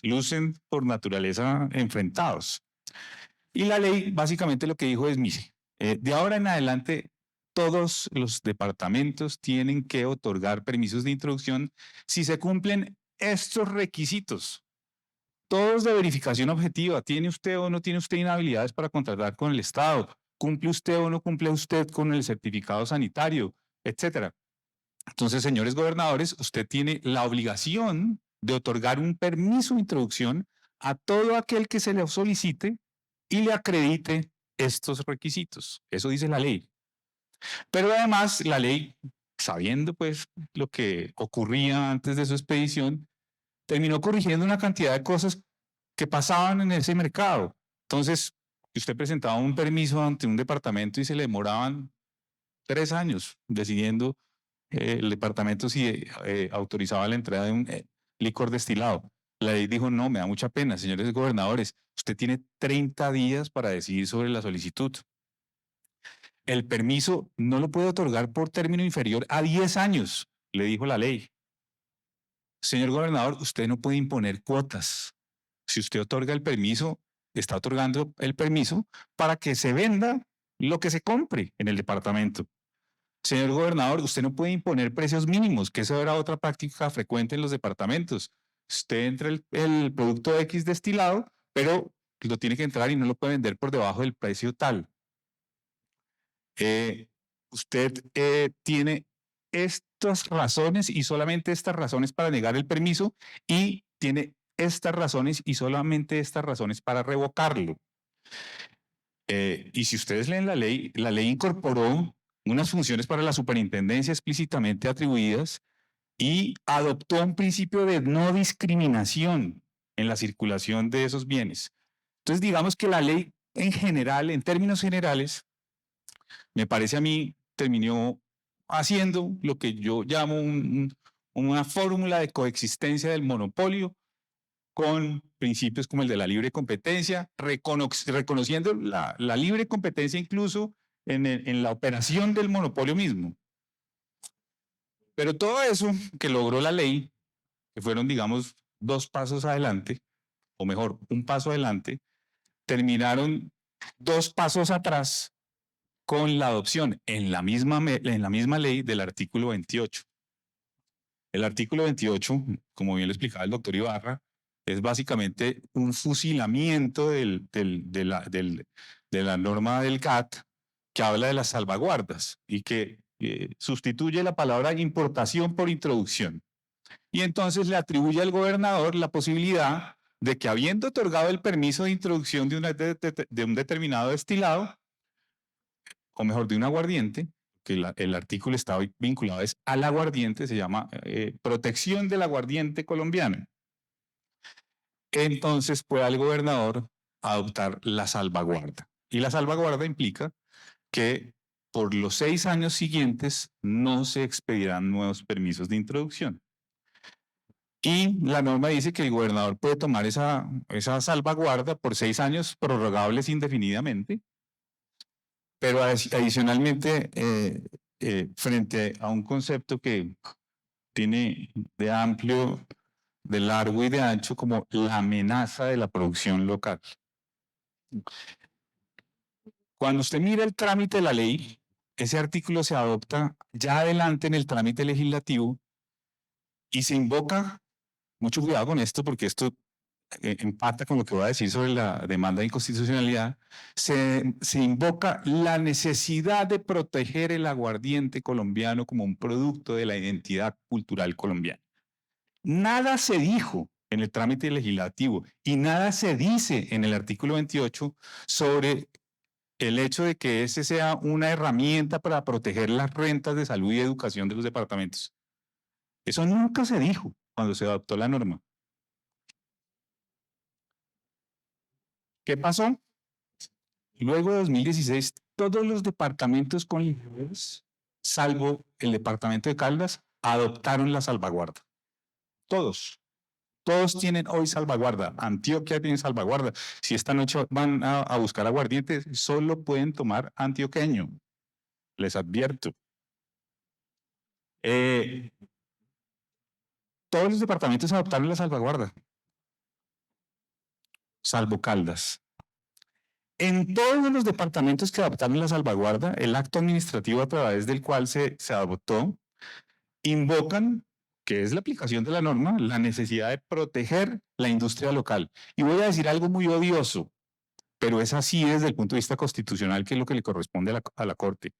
lucen por naturaleza enfrentados. Y la ley básicamente lo que dijo es, mire, de ahora en adelante todos los departamentos tienen que otorgar permisos de introducción si se cumplen estos requisitos. Todos de verificación objetiva. ¿Tiene usted o no tiene usted inhabilidades para contratar con el Estado? ¿Cumple usted o no cumple usted con el certificado sanitario? Etcétera. Entonces, señores gobernadores, usted tiene la obligación de otorgar un permiso de introducción a todo aquel que se le solicite y le acredite estos requisitos. Eso dice la ley. Pero además, la ley, sabiendo pues lo que ocurría antes de su expedición, terminó corrigiendo una cantidad de cosas que pasaban en ese mercado. Entonces, usted presentaba un permiso ante un departamento y se le demoraban 3 años decidiendo el departamento si autorizaba la entrada de un licor destilado. La ley dijo, no, me da mucha pena, señores gobernadores, usted tiene 30 días para decidir sobre la solicitud. El permiso no lo puede otorgar por término inferior a 10 años, le dijo la ley. Señor gobernador, usted no puede imponer cuotas. Si usted otorga el permiso, está otorgando el permiso para que se venda lo que se compre en el departamento. Señor gobernador, usted no puede imponer precios mínimos, que eso era otra práctica frecuente en los departamentos. Usted entra el producto X destilado, pero lo tiene que entrar y no lo puede vender por debajo del precio tal. Usted tiene estas razones y solamente estas razones para negar el permiso y tiene estas razones y solamente estas razones para revocarlo. Y si ustedes leen la ley incorporó unas funciones para la superintendencia explícitamente atribuidas y adoptó un principio de no discriminación en la circulación de esos bienes. Entonces, digamos que la ley en general, en términos generales, me parece a mí, terminó haciendo lo que yo llamo una fórmula de coexistencia del monopolio con principios como el de la libre competencia, reconociendo la libre competencia incluso en la operación del monopolio mismo. Pero todo eso que logró la ley, que fueron, digamos, 2 pasos adelante, o mejor, un paso adelante, terminaron 2 pasos atrás con la adopción en la misma ley del artículo 28. El artículo 28, como bien lo explicaba el doctor Ibarra, es básicamente un fusilamiento de la norma del GATT que habla de las salvaguardas y que sustituye la palabra importación por introducción. Y entonces le atribuye al gobernador la posibilidad de que, habiendo otorgado el permiso de introducción de un determinado destilado, o mejor, de un aguardiente, que el artículo está vinculado es al aguardiente, se llama protección del aguardiente colombiano. Entonces puede el gobernador adoptar la salvaguarda. Y la salvaguarda implica que por los 6 años siguientes no se expedirán nuevos permisos de introducción. Y la norma dice que el gobernador puede tomar esa salvaguarda por 6 años prorrogables indefinidamente, pero adicionalmente, frente a un concepto que tiene de amplio de largo y de ancho como la amenaza de la producción local. Cuando usted mira el trámite de la ley, ese artículo se adopta ya adelante en el trámite legislativo y se invoca, mucho cuidado con esto porque esto empata con lo que voy a decir sobre la demanda de inconstitucionalidad, se invoca la necesidad de proteger el aguardiente colombiano como un producto de la identidad cultural colombiana. Nada se dijo en el trámite legislativo y nada se dice en el artículo 28 sobre el hecho de que ese sea una herramienta para proteger las rentas de salud y educación de los departamentos. Eso nunca se dijo cuando se adoptó la norma. ¿Qué pasó? Luego de 2016, todos los departamentos con licores, salvo el departamento de Caldas, adoptaron la salvaguarda. Todos. Todos tienen hoy salvaguarda. Antioquia tiene salvaguarda. Si esta noche van a buscar aguardientes, solo pueden tomar antioqueño. Les advierto. Todos los departamentos adoptaron la salvaguarda, salvo Caldas. En todos los departamentos que adoptaron la salvaguarda, el acto administrativo a través del cual se adoptó, invocan, que es la aplicación de la norma, la necesidad de proteger la industria local. Y voy a decir algo muy odioso, pero es así desde el punto de vista constitucional, que es lo que le corresponde a la Corte.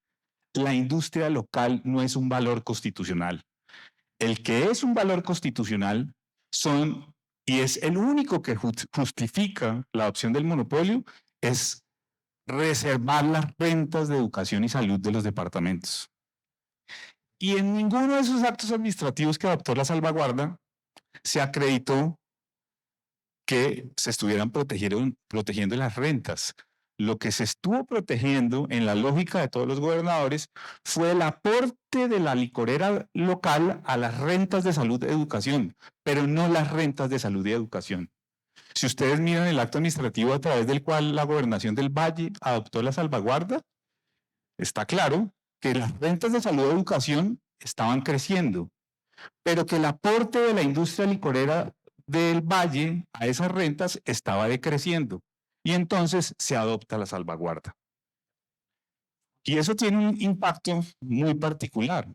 La industria local no es un valor constitucional. El que es un valor constitucional y es el único que justifica la adopción del monopolio, es reservar las rentas de educación y salud de los departamentos. Y en ninguno de esos actos administrativos que adoptó la salvaguarda se acreditó que se estuvieran protegiendo las rentas. Lo que se estuvo protegiendo en la lógica de todos los gobernadores fue el aporte de la licorera local a las rentas de salud y educación, pero no las rentas de salud y educación. Si ustedes miran el acto administrativo a través del cual la Gobernación del Valle adoptó la salvaguarda, está claro que las rentas de salud y educación estaban creciendo, pero que el aporte de la industria licorera del Valle a esas rentas estaba decreciendo. Y entonces se adopta la salvaguarda. Y eso tiene un impacto muy particular.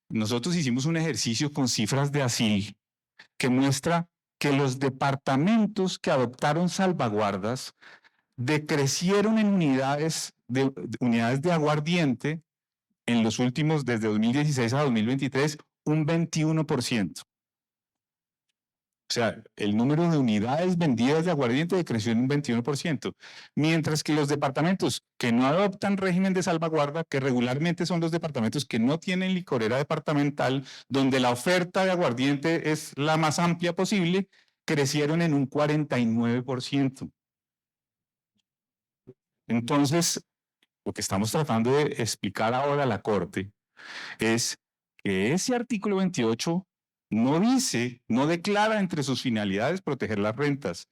Nosotros hicimos un ejercicio con cifras de ASIL que muestra que los departamentos que adoptaron salvaguardas decrecieron en unidades de aguardiente en los últimos, desde 2016 a 2023, un 21%. O sea, el número de unidades vendidas de aguardiente decreció en un 21%, mientras que los departamentos que no adoptan régimen de salvaguarda, que regularmente son los departamentos que no tienen licorera departamental, donde la oferta de aguardiente es la más amplia posible, crecieron en un 49%. Entonces, lo que estamos tratando de explicar ahora a la Corte es que ese artículo 28 no declara entre sus finalidades proteger las rentas.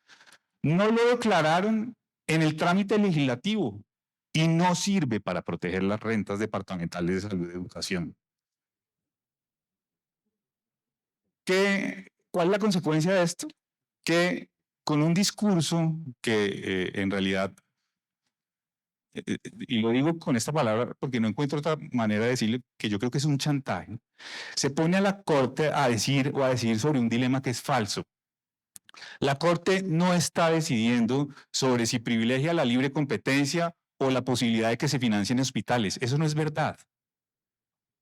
No lo declararon en el trámite legislativo y no sirve para proteger las rentas departamentales de salud y educación. ¿Cuál es la consecuencia de esto? Que con un discurso que en realidad, y lo digo con esta palabra porque no encuentro otra manera de decirle, que yo creo que es un chantaje, se pone a la Corte a decir sobre un dilema que es falso. La Corte no está decidiendo sobre si privilegia la libre competencia o la posibilidad de que se financien hospitales. Eso no es verdad.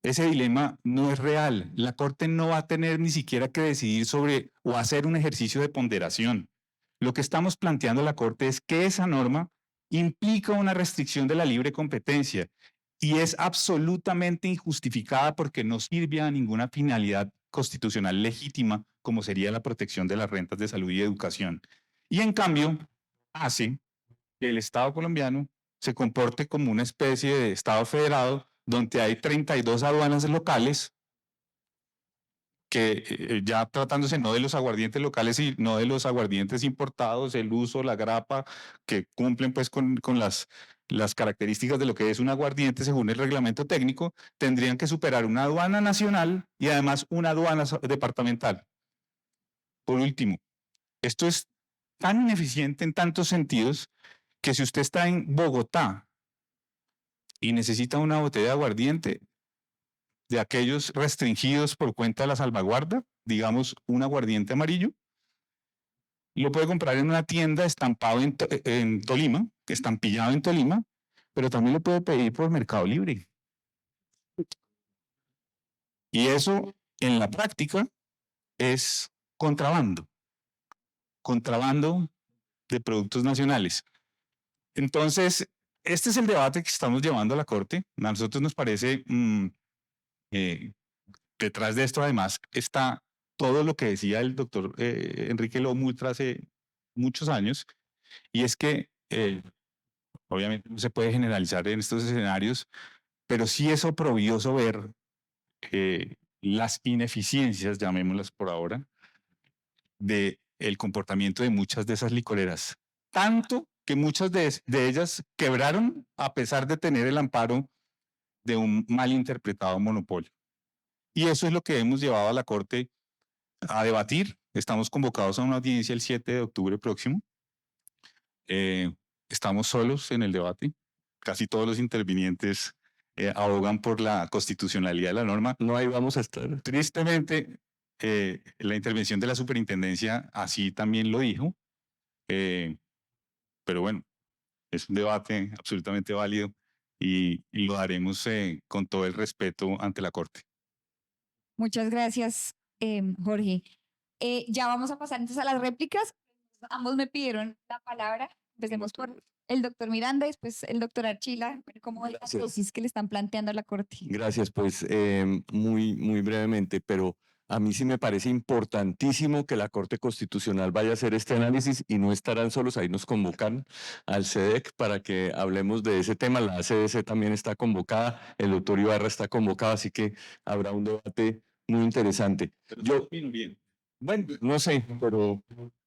Ese dilema no es real. La Corte no va a tener ni siquiera que decidir sobre o hacer un ejercicio de ponderación. Lo que estamos planteando a la Corte es que esa norma implica una restricción de la libre competencia y es absolutamente injustificada porque no sirve a ninguna finalidad constitucional legítima como sería la protección de las rentas de salud y educación. Y en cambio hace que el Estado colombiano se comporte como una especie de Estado federado donde hay 32 aduanas locales que ya tratándose no de los aguardientes locales, sino de los aguardientes importados, el uso, la grapa, que cumplen pues con las características de lo que es un aguardiente según el reglamento técnico, tendrían que superar una aduana nacional y además una aduana departamental. Por último, esto es tan ineficiente en tantos sentidos que si usted está en Bogotá y necesita una botella de aguardiente de aquellos restringidos por cuenta de la salvaguarda, digamos un aguardiente amarillo, lo puede comprar en una tienda estampado en Tolima, estampillado en Tolima, pero también lo puede pedir por Mercado Libre. Y eso en la práctica es contrabando de productos nacionales. Entonces, este es el debate que estamos llevando a la Corte. A nosotros nos parece, detrás de esto además está todo lo que decía el doctor Enrique Lomultra hace muchos años, y es que obviamente no se puede generalizar en estos escenarios, pero sí es oprobioso ver las ineficiencias, llamémoslas por ahora, de el comportamiento de muchas de esas licoreras. Tanto que muchas de ellas quebraron a pesar de tener el amparo de un mal interpretado monopolio. Y eso es lo que hemos llevado a la Corte a debatir. Estamos convocados a una audiencia el 7 de octubre próximo. Estamos solos en el debate. Casi todos los intervinientes abogan por la constitucionalidad de la norma. No, ahí vamos a estar. Tristemente, la intervención de la superintendencia así también lo dijo, pero bueno, es un debate absolutamente válido y lo haremos con todo el respeto ante la Corte. Muchas gracias, Jorge. Ya vamos a pasar entonces a las réplicas. Ambos me pidieron la palabra. Empecemos por el doctor Miranda y después el doctor Archila, como la Gracias. tesis que le están planteando a la Corte. Gracias, pues muy brevemente, pero a mí sí me parece importantísimo que la Corte Constitucional vaya a hacer este análisis y no estarán solos, ahí nos convocan al CEDEC para que hablemos de ese tema, la ACDC también está convocada, el doctor Ibarra está convocado, así que habrá un debate muy interesante. Bueno, no sé, pero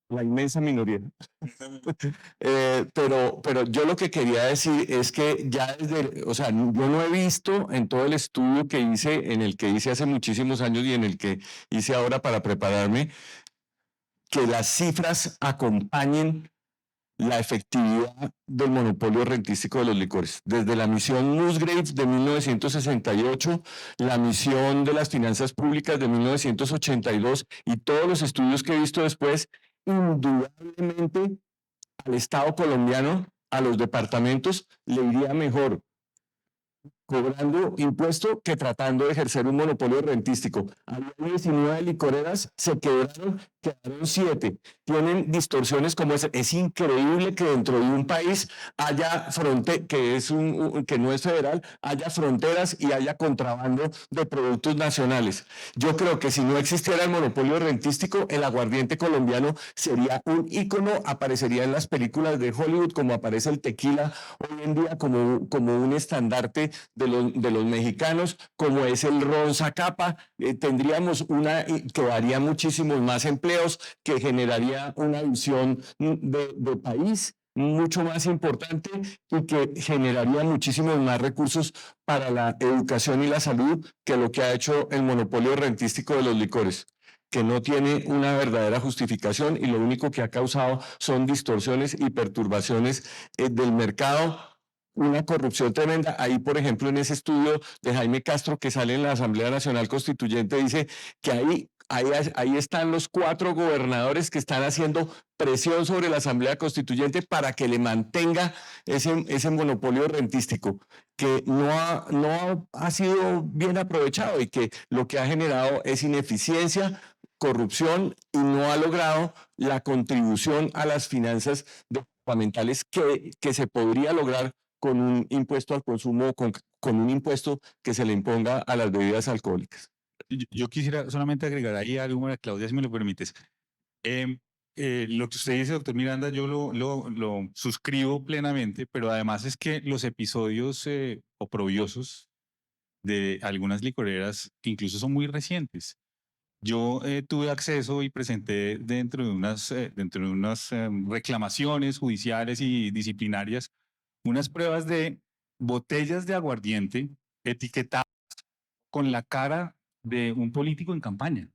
la inmensa minoría. Pero yo lo que quería decir es que ya o sea, yo no he visto en todo el estudio que hice, en el que hice hace muchísimos años y en el que hice ahora para prepararme, que las cifras acompañen la efectividad del monopolio rentístico de los licores. Desde la misión Musgrave de 1968, la misión de las finanzas públicas de 1982 y todos los estudios que he visto después, indudablemente al Estado colombiano, a los departamentos, le iría mejor cobrando impuesto que tratando de ejercer un monopolio rentístico. Había 19 licoreras, se quedaron 7. Tienen distorsiones como esa. Es increíble que dentro de un país haya que no es federal, haya fronteras y haya contrabando de productos nacionales. Yo creo que si no existiera el monopolio rentístico, el aguardiente colombiano sería un ícono, aparecería en las películas de Hollywood como aparece el tequila hoy en día como un estandarte de los mexicanos, como es el ron Zacapa. Tendríamos que daría muchísimos más empleos, que generaría una visión de país mucho más importante y que generaría muchísimos más recursos para la educación y la salud que lo que ha hecho el monopolio rentístico de los licores, que no tiene una verdadera justificación y lo único que ha causado son distorsiones y perturbaciones del mercado, una corrupción tremenda. Ahí, por ejemplo, en ese estudio de Jaime Castro que sale en la Asamblea Nacional Constituyente, dice que ahí están los 4 gobernadores que están haciendo presión sobre la Asamblea Constituyente para que le mantenga ese monopolio rentístico, que no ha sido bien aprovechado y que lo que ha generado es ineficiencia, corrupción y no ha logrado la contribución a las finanzas departamentales que se podría lograr con un impuesto al consumo, con un impuesto que se le imponga a las bebidas alcohólicas. Yo quisiera solamente agregar ahí algo, Claudia, si me lo permites. Lo que usted dice, doctor Miranda, yo lo suscribo plenamente, pero además es que los episodios oprobiosos de algunas licoreras incluso son muy recientes. Yo tuve acceso y presenté dentro de unas reclamaciones judiciales y disciplinarias unas pruebas de botellas de aguardiente etiquetadas con la cara de un político en campaña.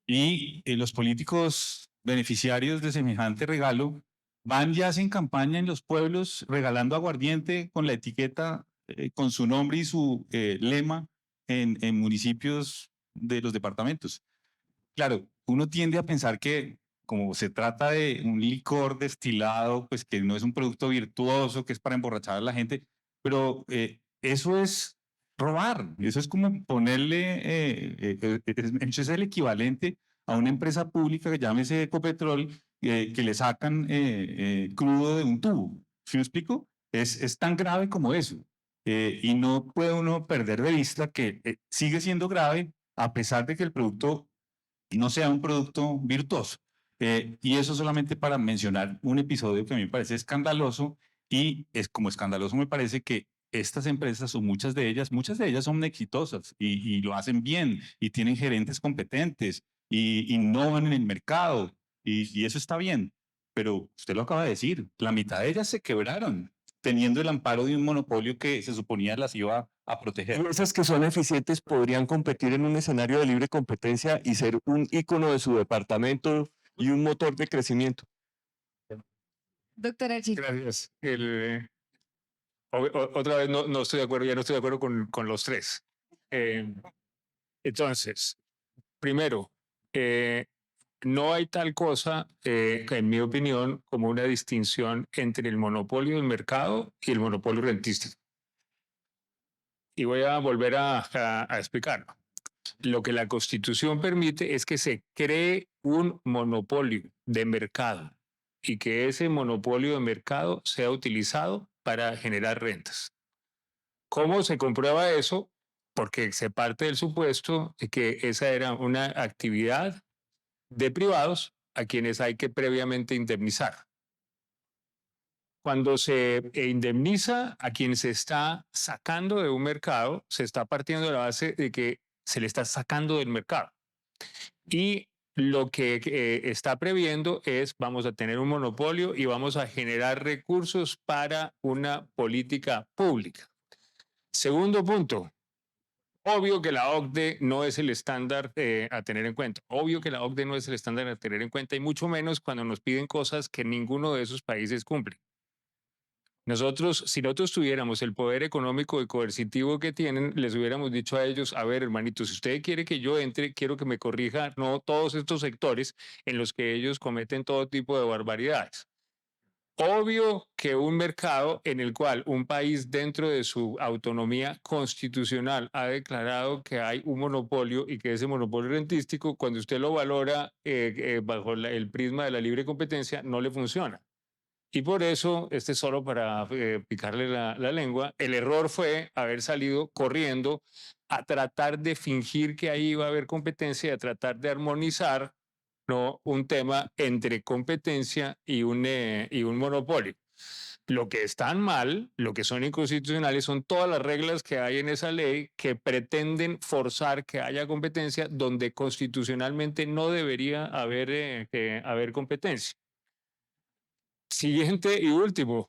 Y los políticos beneficiarios de semejante regalo van y hacen campaña en los pueblos regalando aguardiente con la etiqueta, con su nombre y su lema en municipios de los departamentos. Claro, uno tiende a pensar que como se trata de un licor destilado, pues que no es un producto virtuoso, que es para emborrachar a la gente, pero eso es robar, eso es como ponerle, eso es el equivalente a una empresa pública que llámese Ecopetrol, que le sacan crudo de un tubo. ¿Sí me explico? Es tan grave como eso. Y no puede uno perder de vista que sigue siendo grave a pesar de que el producto no sea un producto virtuoso. Y eso solamente para mencionar un episodio que a mí me parece escandaloso, y es como escandaloso me parece que estas empresas o muchas de ellas son exitosas y lo hacen bien y tienen gerentes competentes y innovan en el mercado y eso está bien. Pero usted lo acaba de decir, la mitad de ellas se quebraron teniendo el amparo de un monopolio que se suponía las iba a proteger. Y esas que son eficientes podrían competir en un escenario de libre competencia y ser un ícono de su departamento y un motor de crecimiento. Doctor Archie. Gracias. Otra vez no estoy de acuerdo, ya no estoy de acuerdo con los tres. Entonces, primero, no hay tal cosa, en mi opinión, como una distinción entre el monopolio del mercado y el monopolio rentístico. Y voy a volver a explicarlo. Lo que la Constitución permite es que se cree un monopolio de mercado y que ese monopolio de mercado sea utilizado para generar rentas. ¿Cómo se comprueba eso? Porque se parte del supuesto de que esa era una actividad de privados a quienes hay que previamente indemnizar. Cuando se indemniza a quien se está sacando de un mercado, se está partiendo de la base de que se le está sacando del mercado. Y lo que está previendo es, vamos a tener un monopolio y vamos a generar recursos para una política pública. Segundo punto, obvio que la OCDE no es el estándar a tener en cuenta. Obvio que la OCDE no es el estándar a tener en cuenta y mucho menos cuando nos piden cosas que ninguno de esos países cumple. Nosotros, si nosotros tuviéramos el poder económico y coercitivo que tienen, les hubiéramos dicho a ellos, a ver, hermanito, si usted quiere que yo entre, quiero que me corrija no todos estos sectores en los que ellos cometen todo tipo de barbaridades. Obvio que un mercado en el cual un país dentro de su autonomía constitucional ha declarado que hay un monopolio y que ese monopolio rentístico, cuando usted lo valora bajo el prisma de la libre competencia, no le funciona. Y por eso, solo para picarle la lengua, el error fue haber salido corriendo a tratar de fingir que ahí iba a haber competencia, a tratar de armonizar, ¿no?, un tema entre competencia y un monopolio. Lo que están mal, lo que son inconstitucionales, son todas las reglas que hay en esa ley que pretenden forzar que haya competencia donde constitucionalmente no debería haber competencia. Siguiente y último,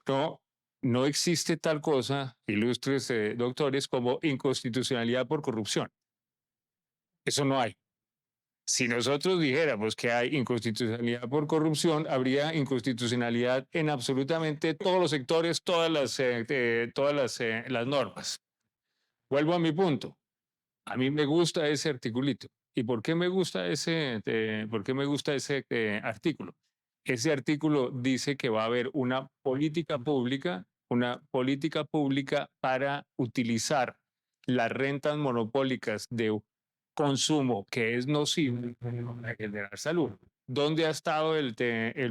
no existe tal cosa, ilustres doctores, como inconstitucionalidad por corrupción. Eso no hay. Si nosotros dijéramos que hay inconstitucionalidad por corrupción, habría inconstitucionalidad en absolutamente todos los sectores, todas las normas. Vuelvo a mi punto. A mí me gusta ese articulito. ¿Y por qué me gusta ese artículo? Ese artículo dice que va a haber una política pública para utilizar las rentas monopólicas de consumo que es nocivo para generar salud. ¿Dónde ha estado el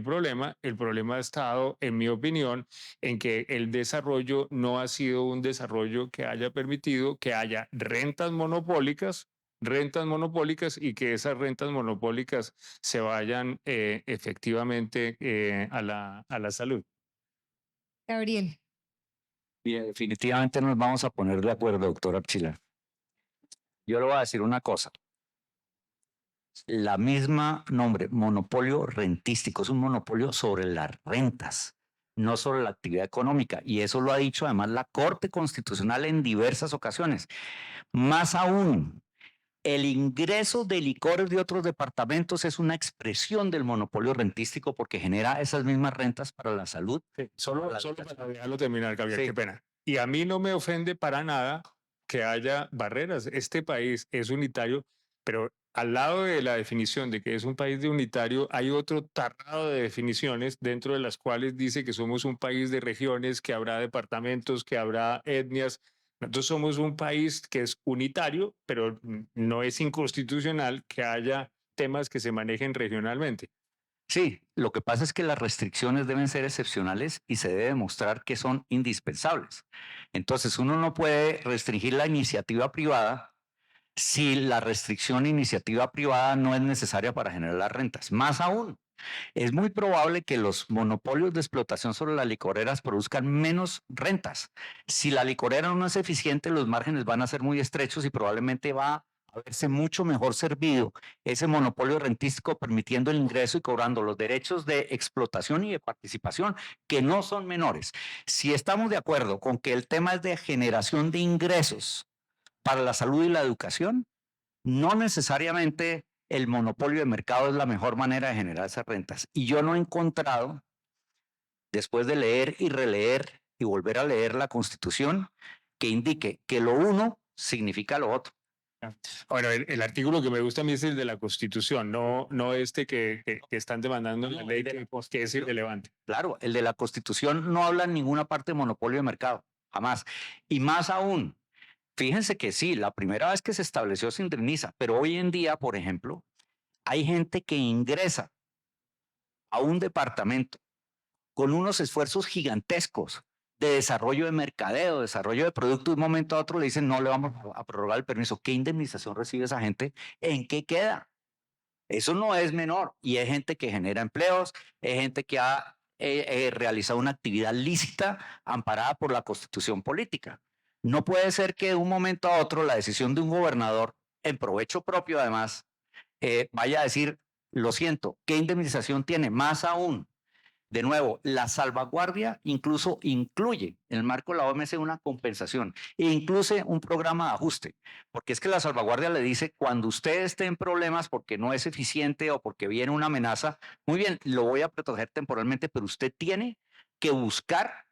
problema? El problema ha estado, en mi opinión, en que el desarrollo no ha sido un desarrollo que haya permitido que haya rentas monopólicas y que esas rentas monopólicas se vayan efectivamente a la salud. Gabriel. Bien, definitivamente nos vamos a poner de acuerdo, doctor Archila. Yo le voy a decir una cosa. La misma nombre, monopolio rentístico, es un monopolio sobre las rentas, no sobre la actividad económica. Y eso lo ha dicho además la Corte Constitucional en diversas ocasiones. Más aún, El ingreso de licores de otros departamentos es una expresión del monopolio rentístico porque genera esas mismas rentas para la salud. Solo la para dejarlo terminar, Gabriel, Sí. qué pena. Y a mí no me ofende para nada que haya barreras. Este país es unitario, pero al lado de la definición de que es un país de unitario, hay otro tarrado de definiciones dentro de las cuales dice que somos un país de regiones, que habrá departamentos, que habrá etnias. Nosotros somos un país que es unitario, pero no es inconstitucional que haya temas que se manejen regionalmente. Sí, lo que pasa es que las restricciones deben ser excepcionales y se debe demostrar que son indispensables. Entonces, uno no puede restringir la iniciativa privada si la restricción de iniciativa privada no es necesaria para generar las rentas. Más aún, es muy probable que los monopolios de explotación sobre las licoreras produzcan menos rentas. Si la licorera no es eficiente, los márgenes van a ser muy estrechos y probablemente va a verse mucho mejor servido ese monopolio rentístico, permitiendo el ingreso y cobrando los derechos de explotación y de participación, que no son menores. Si estamos de acuerdo con que el tema es de generación de ingresos para la salud y la educación, no necesariamente el monopolio de mercado es la mejor manera de generar esas rentas. Y yo no he encontrado, después de leer y releer y volver a leer la Constitución, que indique que lo uno significa lo otro. Bueno, el artículo que me gusta a mí es el de la Constitución, no este que están demandando en la ley, que es irrelevante. Claro, el de la Constitución no habla en ninguna parte de monopolio de mercado, jamás. Y más aún, fíjense que sí, la primera vez que se estableció se indemniza, pero hoy en día, por ejemplo, hay gente que ingresa a un departamento con unos esfuerzos gigantescos de desarrollo de mercadeo, desarrollo de producto, de un momento a otro le dicen no le vamos a prorrogar el permiso. ¿Qué indemnización recibe esa gente? ¿En qué queda? Eso no es menor. Y hay gente que genera empleos, hay gente que ha realizado una actividad lícita amparada por la Constitución política. No puede ser que de un momento a otro la decisión de un gobernador, en provecho propio además, vaya a decir, lo siento, ¿qué indemnización tiene? Más aún, de nuevo, la salvaguardia incluso incluye en el marco de la OMS una compensación e incluye un programa de ajuste, porque es que la salvaguardia le dice cuando usted esté en problemas porque no es eficiente o porque viene una amenaza, muy bien, lo voy a proteger temporalmente, pero usted tiene que buscar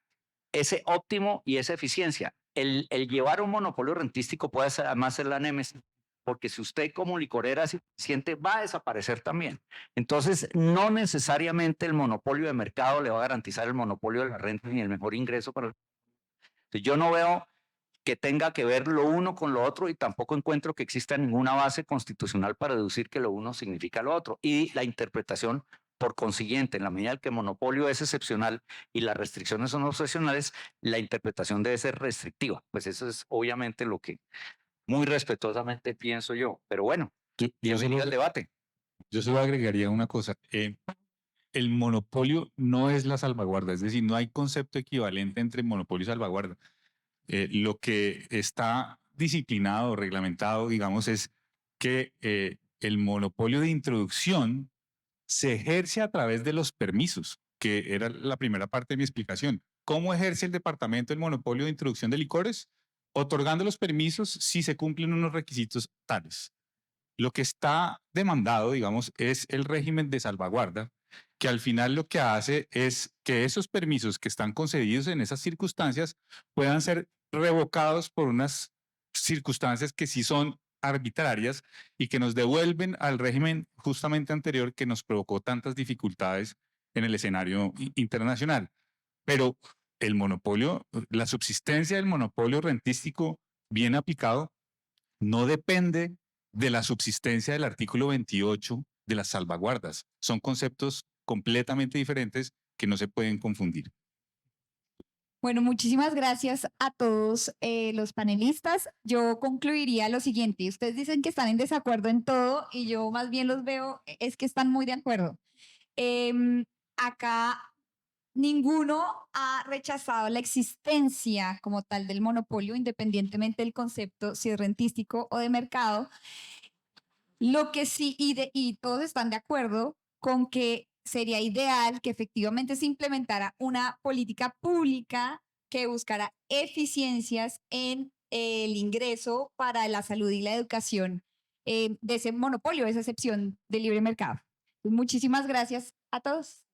ese óptimo y esa eficiencia. El llevar un monopolio rentístico puede ser, además ser la némesis, porque si usted como licorera es eficiente, va a desaparecer también. Entonces, no necesariamente el monopolio de mercado le va a garantizar el monopolio de la renta ni el mejor ingreso para el... Yo no veo que tenga que ver lo uno con lo otro y tampoco encuentro que exista ninguna base constitucional para deducir que lo uno significa lo otro. Y la interpretación, por consiguiente, en la medida en que el monopolio es excepcional y las restricciones son excepcionales, la interpretación debe ser restrictiva. Pues eso es obviamente lo que muy respetuosamente pienso yo. Pero bueno, bienvenido al debate. Yo solo agregaría una cosa. El monopolio no es la salvaguarda, es decir, no hay concepto equivalente entre monopolio y salvaguarda. Lo que está disciplinado, reglamentado, digamos, es que el monopolio de introducción se ejerce a través de los permisos, que era la primera parte de mi explicación. ¿Cómo ejerce el departamento el monopolio de introducción de licores? Otorgando los permisos si se cumplen unos requisitos tales. Lo que está demandado, digamos, es el régimen de salvaguarda, que al final lo que hace es que esos permisos que están concedidos en esas circunstancias puedan ser revocados por unas circunstancias que sí son arbitrarias y que nos devuelven al régimen justamente anterior que nos provocó tantas dificultades en el escenario internacional. Pero el monopolio, la subsistencia del monopolio rentístico bien aplicado no depende de la subsistencia del artículo 28 de las salvaguardas. Son conceptos completamente diferentes que no se pueden confundir. Bueno, muchísimas gracias a todos los panelistas. Yo concluiría lo siguiente. Ustedes dicen que están en desacuerdo en todo y yo más bien los veo, es que están muy de acuerdo. Acá ninguno ha rechazado la existencia como tal del monopolio, independientemente del concepto, si es rentístico o de mercado. Lo que sí, y todos están de acuerdo con que sería ideal que efectivamente se implementara una política pública que buscara eficiencias en el ingreso para la salud y la educación de ese monopolio, de esa excepción de libre mercado. Muchísimas gracias a todos.